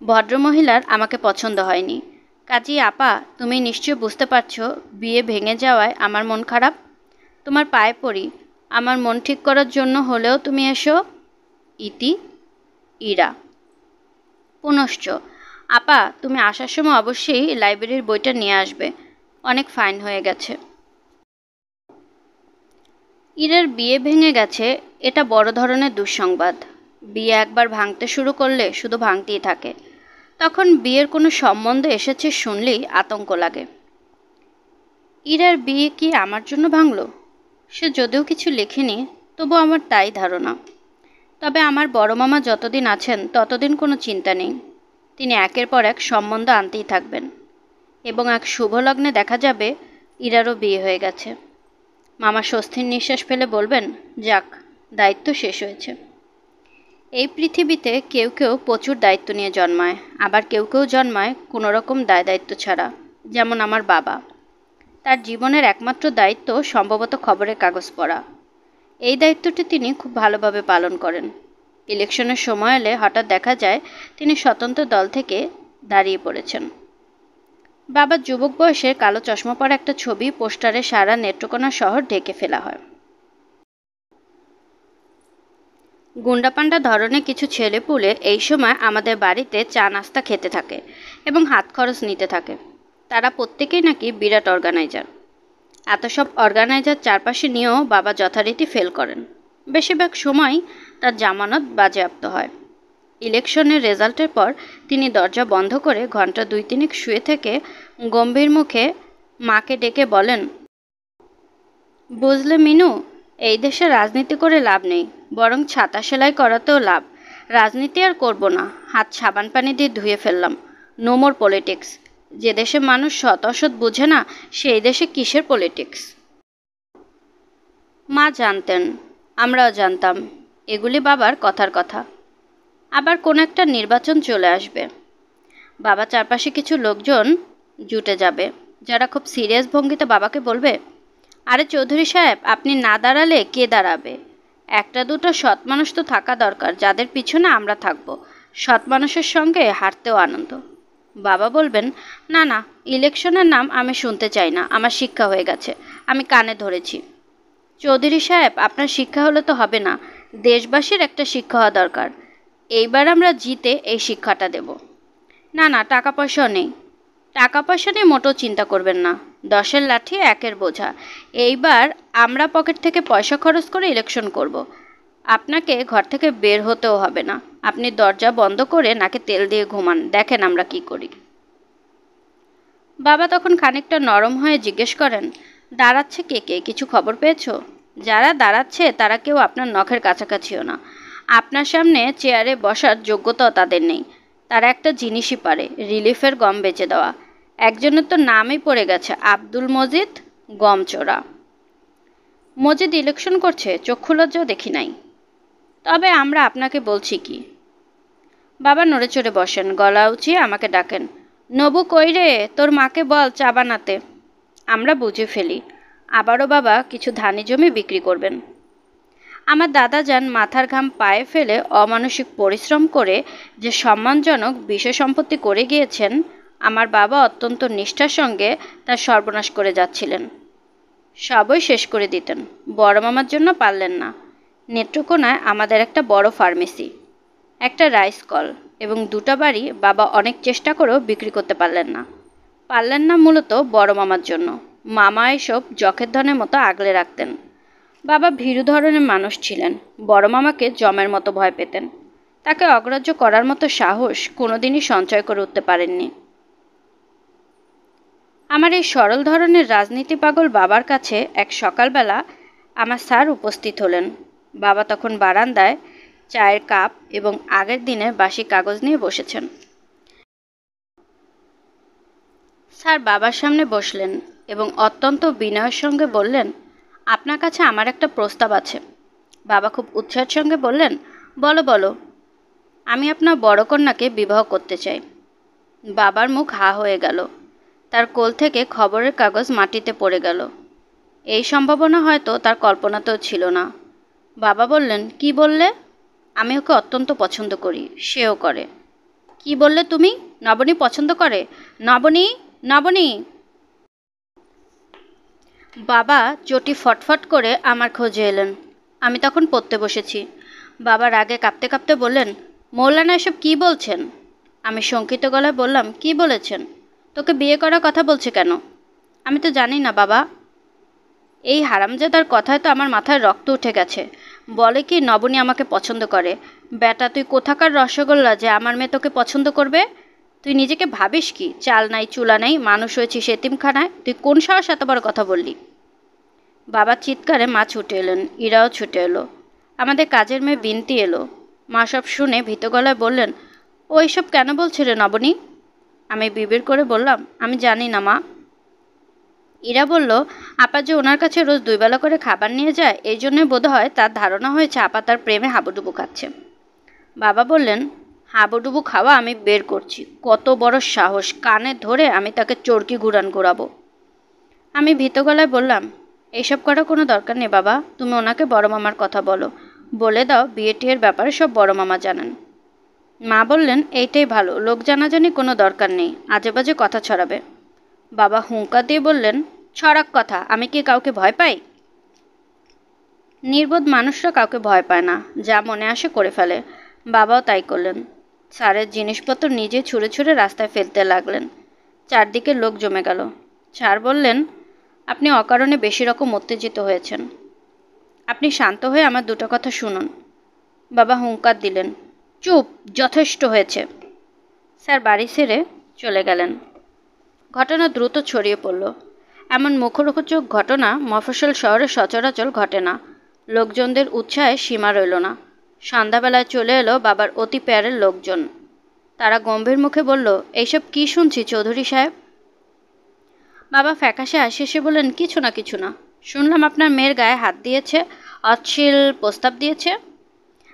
ভদ্রমহিলার আমাকে পছন্দ হয়নি। কাজী আপা, তুমি নিশ্চয় বুঝতে পারছো বিয়ে ভেঙে যাওয়ায় আমার মন খারাপ। তোমার পায়ে পড়ি, আমার মন ঠিক করার জন্য হলেও তুমি এসো। ইতি ইরা। পুনশ্চ আপা, তুমি আসার সময় অবশ্যই লাইব্রেরির বইটা নিয়ে আসবে, অনেক ফাইন হয়ে গেছে। ইরার বিয়ে ভেঙে গেছে, এটা বড় ধরনের দুঃসংবাদ। বিয়ে একবার ভাঙতে শুরু করলে শুধু ভাঙতেই থাকে। তখন বিয়ের কোনো সম্বন্ধ এসেছে শুনলেই আতঙ্ক লাগে। ইরার বিয়ে কি আমার জন্য ভাঙল? সে যদিও কিছু লেখেনি, তবু আমার তাই ধারণা। তবে আমার বড় মামা যতদিন আছেন ততদিন কোনো চিন্তা নেই। তিনি একের পর এক সম্বন্ধ আনতেই থাকবেন এবং এক শুভ লগ্নে দেখা যাবে ইরারও বিয়ে হয়ে গেছে। মামা স্বস্তির নিঃশ্বাস ফেলে বলবেন, যাক, দায়িত্ব শেষ হয়েছে। এই পৃথিবীতে কেউ কেউ প্রচুর দায়িত্ব নিয়ে জন্মায়, আবার কেউ কেউ জন্মায় কোনো রকম দায় দায়িত্ব ছাড়া, যেমন আমার বাবা। তার জীবনের একমাত্র দায়িত্ব সম্ভবত খবরের কাগজ পড়া। এই দায়িত্বটি তিনি খুব ভালোভাবে পালন করেন। ইলেকশনের সময় এলে হঠাৎ দেখা যায় তিনি স্বতন্ত্র দল থেকে দাঁড়িয়ে পড়েছেন। বাবার যুবক বয়সের কালো চশমা পরা একটা ছবি পোস্টারে সারা নেত্রকোনা শহর ঢেকে ফেলা হয়। গুন্ডাপান্ডা ধরনের কিছু ছেলেপুলে এই সময় আমাদের বাড়িতে চা নাস্তা খেতে থাকে এবং হাত খরচ নিতে থাকে। তারা প্রত্যেকেই নাকি বিরাট অর্গানাইজার। এত সব অর্গানাইজার চারপাশে নিয়েও বাবা যথারীতি ফেল করেন। বেশিরভাগ সময় তার জামানত বাজেয়াপ্ত হয়। ইলেকশনের রেজাল্টের পর তিনি দরজা বন্ধ করে ঘন্টা 2-3 শুয়ে থেকে গম্ভীর মুখে মাকে ডেকে বলেন, বুঝলে মিনু, এই দেশে রাজনীতি করে লাভ নেই, বরং ছাতা সেলাই করাতেও লাভ। রাজনীতি আর করব না, হাত সাবান পানি দিয়ে ধুয়ে ফেললাম। No more politics. যে দেশে মানুষ সৎ অসৎ বুঝে না, সেই দেশে কিসের পলিটিক্স? মা জানতেন, আমরাও জানতাম, এগুলি বাবার কথার কথা। আবার কোন একটা নির্বাচন চলে আসবে, বাবা চারপাশে কিছু লোকজন জুটে যাবে, যারা খুব সিরিয়াস ভঙ্গিতে বাবাকে বলবে, আরে চৌধুরী সাহেব, আপনি না দাঁড়ালে কে দাঁড়াবে? একটা দুটো সৎ মানুষ তো থাকা দরকার, যাদের পিছনে আমরা থাকব। সৎ মানুষের সঙ্গে হাঁটতেও আনন্দ। বাবা বলবেন, না না, ইলেকশনের নাম আমি শুনতে চাই না, আমার শিক্ষা হয়ে গেছে, আমি কানে ধরেছি। চৌধুরী সাহেব, আপনার শিক্ষা হলে তো হবে না, দেশবাসীর একটা শিক্ষা হওয়া দরকার। এইবার আমরা জিতে এই শিক্ষাটা দেব। না না, টাকা পয়সাও নেই। টাকা পয়সা নিয়ে মোটেও চিন্তা করবেন না, 10-এর লাঠি 1-এর বোঝা। এইবার আমরা পকেট থেকে পয়সা খরচ করে ইলেকশন করব। আপনাকে ঘর থেকে বের হতেও হবে না, আপনি দরজা বন্ধ করে নাকে তেল দিয়ে ঘুমান, দেখেন আমরা কি করি। বাবা তখন খানিকটা নরম হয়ে জিজ্ঞেস করেন, দাঁড়াচ্ছে কে কে, কিছু খবর পেয়েছো? যারা দাঁড়াচ্ছে তারা কেউ আপনার নখের কাছাকাছিও না। আপনার সামনে চেয়ারে বসার যোগ্যতাও তাদের নেই। তারা একটা জিনিসই পারে, রিলিফের গম বেচে দেওয়া। একজনের তো নামই পড়ে গেছে, আব্দুল মজিদ গম চোরা। মজিদ ইলেকশন করছে, চক্ষু লজ্জাও দেখি নাই। তবে আমরা আপনাকে বলছি কি। বাবা নড়ে চড়ে বসেন, গলা উঁচিয়ে আমাকে ডাকেন, নবু কই রে, তোর মাকে বল চা বানাতে। আমরা বুঝে ফেলি, আবারও বাবা কিছু ধানি জমি বিক্রি করবেন। আমার দাদা যান মাথার ঘাম পায়ে ফেলে অমানসিক পরিশ্রম করে যে সম্মানজনক বিষয় সম্পত্তি করে গিয়েছেন, আমার বাবা অত্যন্ত নিষ্ঠার সঙ্গে তার সর্বনাশ করে যাচ্ছিলেন। সবই শেষ করে দিতেন, বড় মামার জন্য পারলেন না। নেত্রকোনায় আমাদের একটা বড় ফার্মেসি, একটা রাইস কল এবং 2টা বাড়ি বাবা অনেক চেষ্টা করেও বিক্রি করতে পারলেন না মূলত বড় মামার জন্য। মামা এসব যখের ধনের মতো আগলে রাখতেন। বাবা ভীরু ধরনের মানুষ ছিলেন, বড় মামাকে জমের মতো ভয় পেতেন। তাকে অগ্রাহ্য করার মতো সাহস কোনোদিনই সঞ্চয় করে উঠতে পারেননি। আমার এই সরল ধরনের রাজনীতি পাগল বাবার কাছে এক সকালবেলা আমার স্যার উপস্থিত হলেন। বাবা তখন বারান্দায় চায়ের কাপ এবং আগের দিনের বাসি কাগজ নিয়ে বসেছেন। স্যার বাবার সামনে বসলেন এবং অত্যন্ত বিনয়ের সঙ্গে বললেন, আপনার কাছে আমার একটা প্রস্তাব আছে। বাবা খুব উৎসাহের সঙ্গে বললেন, বলো বলো। আমি আপনার বড় কন্যাকে বিবাহ করতে চাই। বাবার মুখ হা হয়ে গেল, তার কোল থেকে খবরের কাগজ মাটিতে পড়ে গেল। এই সম্ভাবনা হয়তো তার কল্পনাতেও ছিল না। বাবা বললেন, কি বললে? আমি ওকে অত্যন্ত পছন্দ করি, সেও করে। কি বললে তুমি? নবনী পছন্দ করে? নবনী, নবনী! বাবা চটি ফটফট করে আমার খোঁজে এলেন। আমি তখন পড়তে বসেছি। বাবা রাগে কাঁপতে কাঁপতে বললেন, মৌলানা এসব কী বলছেন? আমি শঙ্কিত গলায় বললাম, কি বলেছেন? তোকে বিয়ে করার কথা বলছে কেন? আমি তো জানি না বাবা। এই হারামজাদার কথায় তো আমার মাথায় রক্ত উঠে গেছে। বলে কি নবনী আমাকে পছন্দ করে। বেটা, তুই কোথাকার রসগোল্লা যে আমার মেয়ে তোকে পছন্দ করবে? তুই নিজেকে ভাবিস কি? চাল নাই চুলা নাই, মানুষ হয়েছিস এতিমখানায়, তুই কোন সাহস এত বড় কথা বললি? বাবার চিৎকারে মা ছুটে এলেন, ইরাও ছুটে এলো। আমাদের কাজের মেয়ে বিনতি এলো। মা সব শুনে ভীত গলায় বললেন, ও এসব কেন বলছে রে নবনী? আমি বিড়বিড় করে বললাম, আমি জানি না মা। ইরা বলল, আপা যে ওনার কাছে রোজ 2 বেলা করে খাবার নিয়ে যায়, এই জন্যই বোধহয় তার ধারণা হয়েছে আপা তার প্রেমে হাবুডুবু খাচ্ছে। বাবা বললেন, হাবুডুবু খাওয়া আমি বের করছি। কত বড় সাহস! কানে ধরে আমি তাকে চরকি ঘোরাবো। আমি ভীত গলায় বললাম, এইসব করার কোনো দরকার নেই বাবা, তুমি ওনাকে বড় মামার কথা বলো, বলে দাও বিয়ে টিয়ের ব্যাপারে সব বড় মামা জানেন। মা বললেন, এইটাই ভালো, লোক জানাজানি কোনো দরকার নেই, আজে বাজে কথা ছড়াবে। বাবা হুঙ্কার দিয়ে বললেন, ছড়াক কথা, আমি কি কাউকে ভয় পাই? নির্বোধ মানুষরা কাউকে ভয় পায় না, যা মনে আসে করে ফেলে। বাবাও তাই করলেন। স্যারের জিনিসপত্র নিজে ছুঁড়ে ছুঁড়ে রাস্তায় ফেলতে লাগলেন। চারদিকে লোক জমে গেল। স্যার বললেন, আপনি অকারণে বেশি রকম উত্তেজিত হয়েছেন। আপনি শান্ত হয়ে আমার দুটো কথা শুনুন। বাবা হুঙ্কার দিলেন, চুপ, যথেষ্ট হয়েছে। স্যার বাড়ি ছেড়ে চলে গেলেন। ঘটনা দ্রুত ছড়িয়ে পড়ল। এমন মুখরোচক ঘটনা মফস্বল শহরে সচরাচর ঘটে না। লোকজনদের উৎসাহে সীমা রইল না। সন্ধ্যাবেলায় চলে এলো বাবার অতি প্যারের লোকজন। তারা গম্ভীর মুখে বলল, এইসব কি শুনছি চৌধুরী সাহেব? বাবা ফ্যাকাশে এসে বললেন, কিছু না। শুনলাম আপনার মেয়ের গায়ে হাত দিয়েছে, অশ্লীল প্রস্তাব দিয়েছে।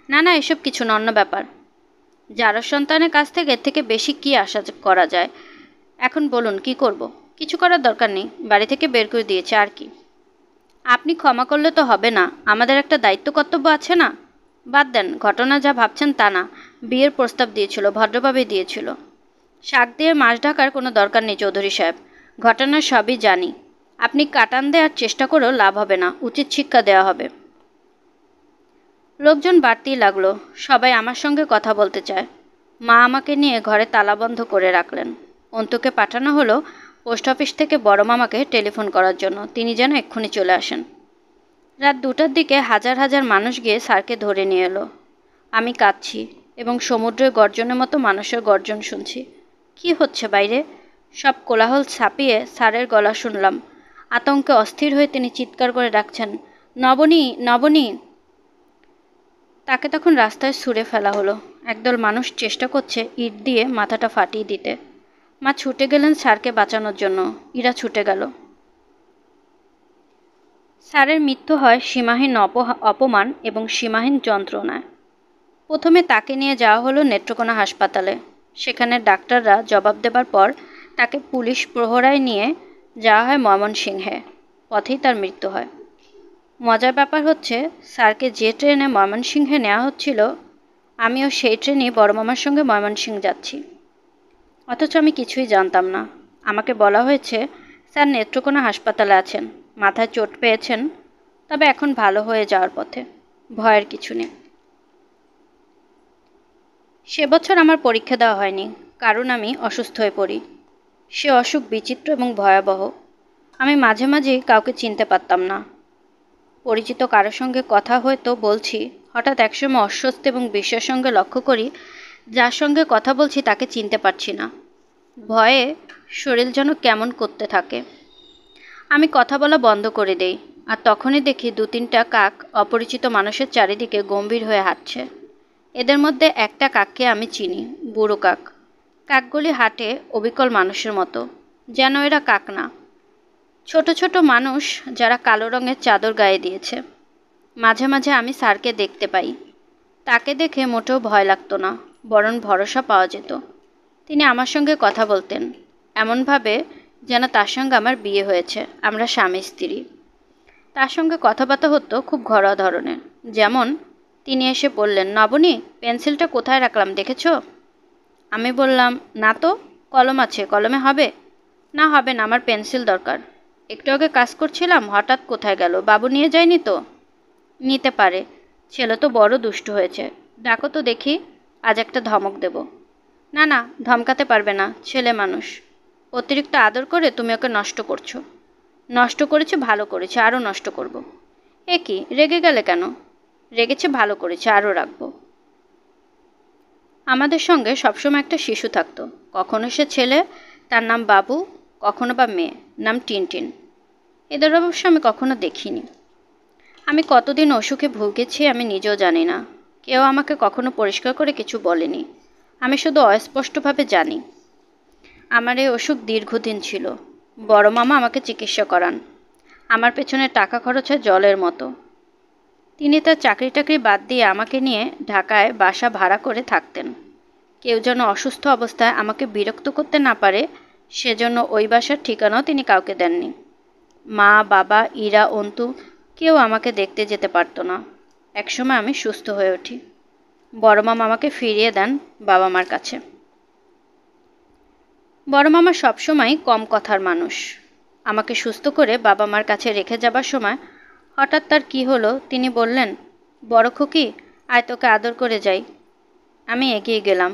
না, এসব কিছু না, অন্য ব্যাপার। যারা সন্তানের কাছ থেকে এর থেকে বেশি কি আশা করা যায়? এখন বলুন কি করব? কিছু করার দরকার নেই, বাড়ি থেকে বের করে দিয়েছে, আর কি। আপনি ক্ষমা করলে তো হবে না, আমাদের একটা দায়িত্ব কর্তব্য আছে না? বাদ দেন, ঘটনা যা ভাবছেন তা না। বিয়ের প্রস্তাব দিয়েছিল, ভদ্রভাবেই দিয়েছিল। শাক দিয়ে মাছ ঢাকার কোনো দরকার নেই চৌধুরী সাহেব, ঘটনা সবই জানি। আপনি কাটান দেওয়ার চেষ্টা করেও লাভ হবে না, উচিত শিক্ষা দেওয়া হবে। লোকজন বাড়তেই লাগলো, সবাই আমার সঙ্গে কথা বলতে চায়। মা আমাকে নিয়ে ঘরে তালাবন্ধ করে রাখলেন। অন্তুকে পাঠানো হলো পোস্ট অফিস থেকে বড় মামাকে টেলিফোন করার জন্য, তিনি যেন এক্ষুনি চলে আসেন। রাত 2টার দিকে হাজার হাজার মানুষ গিয়ে স্যারকে ধরে নিয়ে এলো। আমি কাঁদছি এবং সমুদ্রের গর্জনের মতো মানুষের গর্জন শুনছি। কি হচ্ছে বাইরে? সব কোলাহল ছাপিয়ে স্যারের গলা শুনলাম। আতঙ্কে অস্থির হয়ে তিনি চিৎকার করে ডাকছেন, নবনী। তাকে তখন রাস্তায় ছুঁড়ে ফেলা হলো। একদল মানুষ চেষ্টা করছে ইট দিয়ে মাথাটা ফাটিয়ে দিতে। মা ছুটে গেলেন স্যারকে বাঁচানোর জন্য। ইরা ছুটে গেল। স্যারের মৃত্যু হয় সীমাহীন অপমান এবং সীমাহীন যন্ত্রণায়। প্রথমে তাকে নিয়ে যাওয়া হলো নেত্রকোনা হাসপাতালে। সেখানে ডাক্তাররা জবাব দেবার পর তাকে পুলিশ প্রহরায় নিয়ে যাওয়া হয় ময়মনসিংহে। পথেই তার মৃত্যু হয়। মজার ব্যাপার হচ্ছে, স্যারকে যে ট্রেনে ময়মনসিংহে নেওয়া হচ্ছিল, আমিও সেই ট্রেনেই বড় মামার সঙ্গে ময়মনসিংহ যাচ্ছি। অথচ আমি কিছুই জানতাম না। আমাকে বলা হয়েছে স্যার নেত্রকোনা হাসপাতালে আছেন, মাথায় চোট পেয়েছেন, তবে এখন ভালো হয়ে যাওয়ার পথে, ভয়ের কিছু নেই। সে বছর আমার পরীক্ষা দেওয়া হয়নি, কারণ আমি অসুস্থ হয়ে পড়ি। সে অসুখ বিচিত্র এবং ভয়াবহ। আমি মাঝে মাঝেই কাউকে চিনতে পারতাম না। পরিচিত কারোর সঙ্গে কথা হয়তো বলছি, হঠাৎ একসময় অস্বস্তি এবং বিস্ময়ের সঙ্গে লক্ষ্য করি যার সঙ্গে কথা বলছি তাকে চিনতে পারছি না। ভয়ে শরীর যেন কেমন করতে থাকে। আমি কথা বলা বন্ধ করে দেই, আর তখনই দেখি 2-3টা কাক অপরিচিত মানুষের চারিদিকে গম্ভীর হয়ে হাঁটছে। এদের মধ্যে একটা কাককে আমি চিনি, বুড়ো কাক। কাকগুলি হাঁটে অবিকল মানুষের মতো, যেন এরা কাক না, ছোট ছোট মানুষ যারা কালো রঙের চাদর গায়ে দিয়েছে। মাঝে মাঝে আমি স্যারকে দেখতে পাই। তাকে দেখে মোটেও ভয় লাগতো না, বরং ভরসা পাওয়া যেত। তিনি আমার সঙ্গে কথা বলতেন এমনভাবে যেন তার সঙ্গে আমার বিয়ে হয়েছে, আমরা স্বামী স্ত্রী। তার সঙ্গে কথাবার্তা হতো খুব ঘরোয়া ধরনের। যেমন তিনি এসে বললেন, নবনী, পেন্সিলটা কোথায় রাখলাম দেখেছো? আমি বললাম, না তো, কলম আছে, কলমে হবে? না, হবে না, আমার পেন্সিল দরকার। একটু আগে কাজ করছিলাম, হঠাৎ কোথায় গেল, বাবু নিয়ে যায়নি তো? নিতে পারে, ছেলে তো বড় দুষ্টু হয়েছে, ডাকো তো দেখি, আজ একটা ধমক দেব। না, ধমকাতে পারবে না, ছেলে মানুষ। অতিরিক্ত আদর করে তুমি ওকে নষ্ট করছো। নষ্ট করেছে, ভালো করেছে, আরও নষ্ট করব। এ কি, রেগে গেলে কেন? রেগেছে, ভালো করেছে, আরও রাখবো। আমাদের সঙ্গে সবসময় একটা শিশু থাকতো, কখনো সে ছেলে, তার নাম বাবু, কখনো বা মেয়ে, নাম টিনটিন। এদের অবশ্য আমি কখনো দেখিনি। আমি কতদিন অসুখে ভুগেছি আমি নিজেও জানি না। কেউ আমাকে কখনো পরিষ্কার করে কিছু বলেনি। আমি শুধু অস্পষ্টভাবে জানি আমার এই অসুখ দীর্ঘদিন ছিল। বড় মামা আমাকে চিকিৎসা করান। আমার পেছনে টাকা খরচ হয় জলের মতো। তিনি তার চাকরি বাদ দিয়ে আমাকে নিয়ে ঢাকায় বাসা ভাড়া করে থাকতেন। কেউ যেন অসুস্থ অবস্থায় আমাকে বিরক্ত করতে না পারে সেজন্য ওই বাসার ঠিকানাও তিনি কাউকে দেননি। মা, বাবা, ইরা, অন্তু কেউ আমাকে দেখতে যেতে পারত না। একসময় আমি সুস্থ হয়ে উঠি। বড় মামা আমাকে ফিরিয়ে দেন বাবা মার কাছে। বড় মামা সবসময় কম কথার মানুষ। আমাকে সুস্থ করে বাবা মার কাছে রেখে যাবার সময় হঠাৎ তার কী হলো তিনি বললেন, বড় খুকি, আয় তোকে আদর করে যাই। আমি এগিয়ে গেলাম।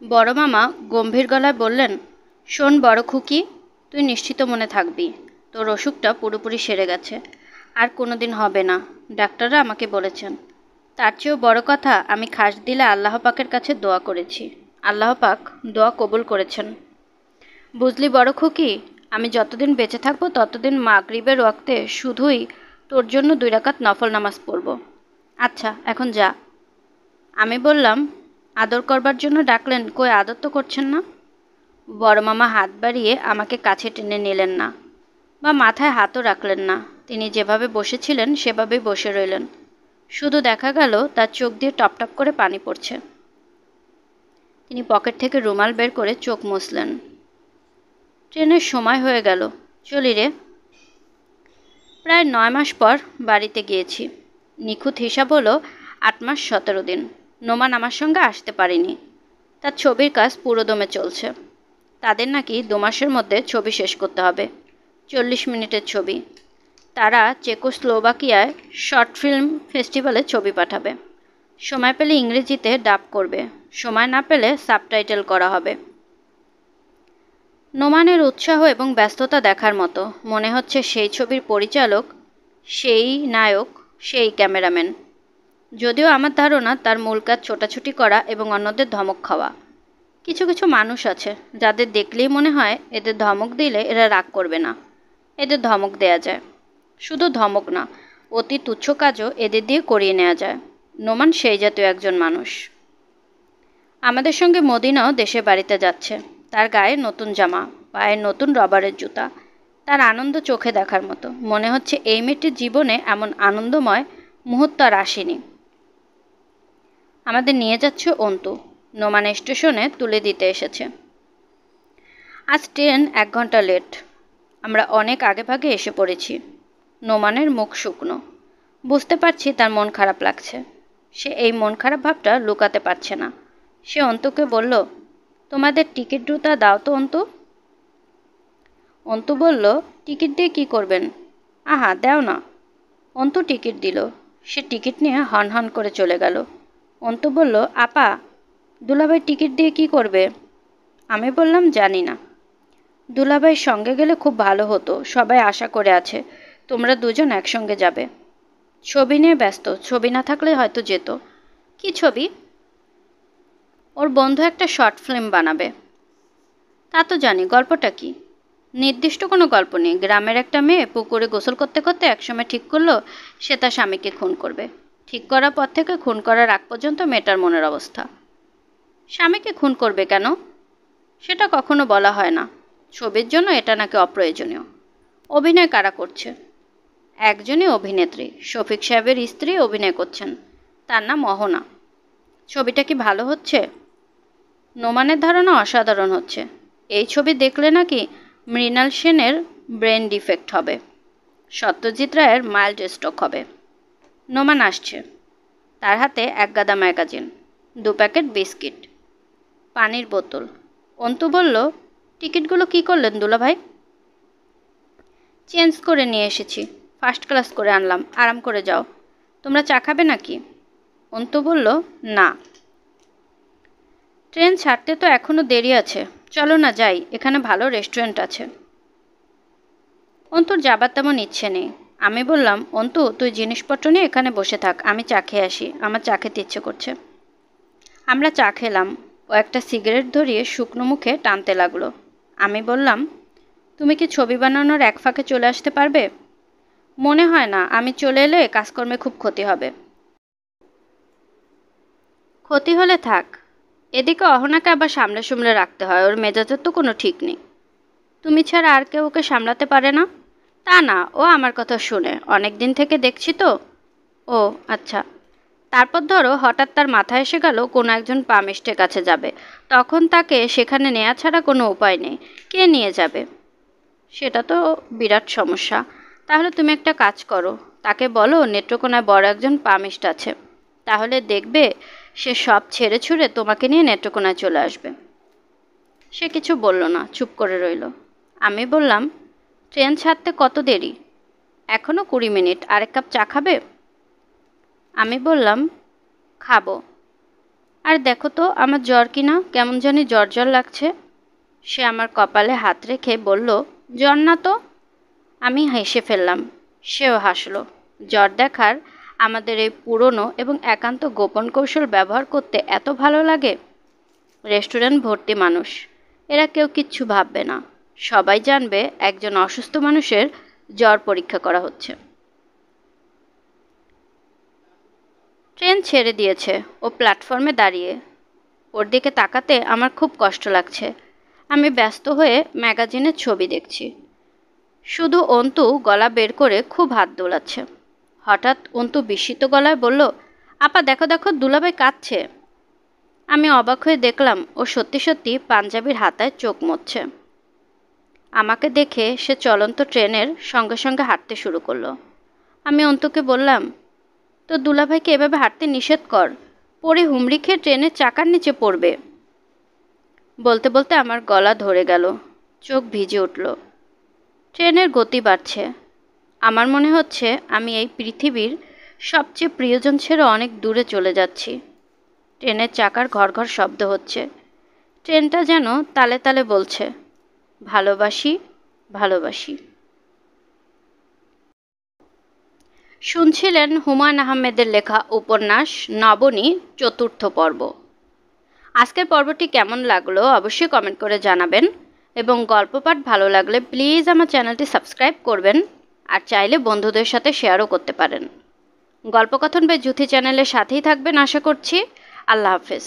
বড় মামা গম্ভীর গলায় বললেন, শোন বড় খুকি, তুই নিশ্চিত মনে থাকবি, তোর অসুখটা পুরোপুরি সেরে গেছে, আর কোনো দিন হবে না, ডাক্তাররা আমাকে বলেছেন। তার চেয়েও বড় কথা, আমি খাস দিলে আল্লাহ পাকের কাছে দোয়া করেছি, আল্লাহ পাক দোয়া কবুল করেছেন। বুঝলি বড় খুকি, আমি যতদিন বেঁচে থাকবো ততদিন মাগরিবের ওয়াক্তে শুধুই তোর জন্য 2 রাকাত নফল নামাজ পড়ব। আচ্ছা এখন যা। আমি বললাম, আদর করবার জন্য ডাকলেন, কই আদর তো করছেন না। বড় মামা হাত বাড়িয়ে আমাকে কাছে টেনে নিলেন না, বা মাথায় হাতও রাখলেন না। তিনি যেভাবে বসেছিলেন সেভাবেই বসে রইলেন। শুধু দেখা গেল তার চোখ দিয়ে টপটপ করে পানি পড়ছে। তিনি পকেট থেকে রুমাল বের করে চোখ মুছলেন। ট্রেনের সময় হয়ে গেল, চলি রে। প্রায় 9 মাস পর বাড়িতে গিয়েছি। নিখুঁত হিসাব হলো 8 মাস 17 দিন। নোমান আমার সঙ্গে আসতে পারেনি। তার ছবির কাজ পুরোদমে চলছে। তাদের নাকি 2 মাসের মধ্যে ছবি শেষ করতে হবে। 40 মিনিটের ছবি। তারা চেকোস্লোভাকিয়ায় শর্ট ফিল্ম ফেস্টিভ্যালে ছবি পাঠাবে। সময় পেলে ইংরেজিতে ডাব করবে, সময় না পেলে সাবটাইটেল করা হবে। নোমানের উৎসাহ এবং ব্যস্ততা দেখার মতো। মনে হচ্ছে সেই ছবির পরিচালক, সেই নায়ক, সেই ক্যামেরাম্যান। যদিও আমার ধারণা তার মূল কাজ ছোটাছুটি করা এবং অন্যদের ধমক খাওয়া। কিছু কিছু মানুষ আছে যাদের দেখলেই মনে হয় এদের ধমক দিলে এরা রাগ করবে না। এদের ধমক দেয়া যায়। শুধু ধমক না, অতি তুচ্ছ কাজও এদের দিয়ে করিয়ে নেওয়া যায়। নোমান সেই জাতীয় একজন মানুষ। আমাদের সঙ্গে মদিনাও দেশের বাড়িতে যাচ্ছে। তার গায়ে নতুন জামা, পায়ে নতুন রবারের জুতা। তার আনন্দ চোখে দেখার মতো। মনে হচ্ছে এই মেয়েটির জীবনে এমন আনন্দময় মুহূর্ত আর আসেনি। আমাদের নিয়ে যাচ্ছে অন্তু। নোমান স্টেশনে তুলে দিতে এসেছে। আজ ট্রেন 1 ঘন্টা লেট। আমরা অনেক আগেভাগে এসে পড়েছি। নোমানের মুখ শুকনো। বুঝতে পারছি তার মন খারাপ লাগছে। সে এই মন খারাপ ভাবটা লুকাতে পারছে না। সে অন্তুকে বলল, তোমাদের টিকিট দুটা দাও তো অন্তু। অন্তু বলল, টিকিট দিয়ে কি করবেন? আহা দাও না। অন্তু টিকিট দিল। সে টিকিট নিয়ে হন হন করে চলে গেল। অন্তু বলল, আপা, দুলাভাই টিকিট দিয়ে কি করবে? আমি বললাম, জানি না। দুলাভাইয়ের সঙ্গে গেলে খুব ভালো হতো। সবাই আশা করে আছে তোমরা দুজন একসঙ্গে যাবে। ছবি নিয়ে ব্যস্ত। ছবি না থাকলে হয়তো যেত। কি ছবি? ওর বন্ধু একটা শর্ট ফিল্ম বানাবে। তা তো জানি, গল্পটা কি? নির্দিষ্ট কোনো গল্প নেই। গ্রামের একটা মেয়ে পুকুরে গোসল করতে করতে একসময় ঠিক করলো সে তার স্বামীকে খুন করবে। ঠিক করার পর থেকে খুন করার আগ পর্যন্ত মেয়েটার মনের অবস্থা। স্বামীকে খুন করবে কেন? সেটা কখনো বলা হয় না। ছবির জন্য এটা নাকি অপ্রয়োজনীয়। অভিনয় কারা করছে? একজনই অভিনেত্রী, শফিক সাহেবের স্ত্রী অভিনয় করছেন। তার নাম অহনা। ছবিটা কি ভালো হচ্ছে? নোমানের ধারণা অসাধারণ হচ্ছে। এই ছবি দেখলে নাকি মৃণাল সেনের ব্রেন ডিফেক্ট হবে, সত্যজিৎ রায়ের মাইল্ড স্ট্রোক হবে। নোমান আসছে। তার হাতে 1 গাদা ম্যাগাজিন, 2 প্যাকেট বিস্কিট, পানির বোতল। অন্তু বলল, টিকিটগুলো কি করলেন দুলাভাই? চেঞ্জ করে নিয়ে এসেছি। ফার্স্ট ক্লাস করে আনলাম। আরাম করে যাও। তোমরা চা খাবে নাকি? অন্তু বলল, না। ট্রেন ছাড়তে তো এখনও দেরি আছে। চলো না যাই, এখানে ভালো রেস্টুরেন্ট আছে। অন্তুর যাবার তেমন ইচ্ছে নেই। আমি বললাম, অন্তু তুই জিনিসপত্র নিয়ে এখানে বসে থাক, আমি চা খেয়ে আসি, আমার চা খেতে ইচ্ছে করছে। আমরা চা খেলাম। ও একটা সিগারেট ধরিয়ে শুকনো মুখে টানতে লাগলো। আমি বললাম, তুমি কি ছবি বানানোর এক ফাঁকে চলে আসতে পারবে? মনে হয় না আমি চলে এলে কাজকর্মে খুব ক্ষতি হবে। ক্ষতি হলে থাক, এদিকে অহনাকে আবার সামলে সামলে রাখতে হয়, ওর মেজাজের তো কোনো ঠিক নেই। তুমি ছাড়া আর কেউ ওকে সামলাতে পারে না? তা না, ও আমার কথা শুনে, অনেক দিন থেকে দেখছি তো। ও আচ্ছা। তারপর ধরো হঠাৎ তার মাথায় এসে গেল কোনো একজন পামেস্টের কাছে যাবে, তখন তাকে সেখানে নেওয়া ছাড়া কোনো উপায় নেই। কে নিয়ে যাবে? সেটা তো বিরাট সমস্যা। তাহলে তুমি একটা কাজ করো, তাকে বলো নেত্রকোনায় বড় একজন পামিস্ট আছে, তাহলে দেখবে সে সব ছেড়ে ছুড়ে তোমাকে নিয়ে নেত্রকোনায় চলে আসবে। সে কিছু বলল না, চুপ করে রইল। আমি বললাম, ট্রেন ছাড়তে কত দেরি? এখনো 20 মিনিট। আরেক কাপ চা খাবে? আমি বললাম, খাবো। আর দেখো তো আমার জ্বর কিনা, কেমন জানি জ্বর জ্বর লাগছে। সে আমার কপালে হাত রেখে বলল, জ্বর না তো। আমি হেসে ফেললাম, সেও হাসলো। জ্বর দেখার আমাদের এই পুরনো এবং একান্ত গোপন কৌশল ব্যবহার করতে এত ভালো লাগে। রেস্টুরেন্ট ভর্তি মানুষ, এরা কেউ কিচ্ছু ভাববে না। সবাই জানবে একজন অসুস্থ মানুষের জ্বর পরীক্ষা করা হচ্ছে। ট্রেন ছেড়ে দিয়েছে, ও প্ল্যাটফর্মে দাঁড়িয়ে। ওর দিকে তাকাতে আমার খুব কষ্ট লাগছে। আমি ব্যস্ত হয়ে ম্যাগাজিনের ছবি দেখছি। শুধু অন্তু গলা বের করে খুব হাত দোলাচ্ছে। হঠাৎ অন্তু বিস্মিত গলায় বলল, আপা দেখো দেখো, দুলাভাই কাঁদছে। আমি অবাক হয়ে দেখলাম ও সত্যি সত্যি পাঞ্জাবির হাতায় চোখ মুছছে। আমাকে দেখে সে চলন্ত ট্রেনের সঙ্গে সঙ্গে হাঁটতে শুরু করলো। আমি অন্তুকে বললাম, তো দুলাভাইকে এভাবে হাঁটতে নিষেধ কর, পরে হুমড়ি খেয়ে ট্রেনের চাকার নিচে পড়বে। বলতে বলতে আমার গলা ধরে গেল, চোখ ভিজে উঠল। ট্রেনের গতি বাড়ছে। আমার মনে হচ্ছে আমি এই পৃথিবীর সবচেয়ে প্রিয়জন ছেড়ে অনেক দূরে চলে যাচ্ছি। ট্রেনের চাকার ঘর ঘর শব্দ হচ্ছে। ট্রেনটা যেন তালে তালে বলছে, ভালোবাসি ভালোবাসি। শুনছিলেন হুমায়ুন আহমেদের লেখা উপন্যাস নবনী, 4র্থ পর্ব। আজকের পর্বটি কেমন লাগলো অবশ্যই কমেন্ট করে জানাবেন, এবং গল্প পাঠ ভালো লাগলে প্লিজ আমার চ্যানেলটি সাবস্ক্রাইব করবেন, আর চাইলে বন্ধুদের সাথে শেয়ারও করতে পারেন। গল্পকথন বাই জুথি চ্যানেলের সাথেই থাকবেন আশা করছি। আল্লাহ হাফেজ।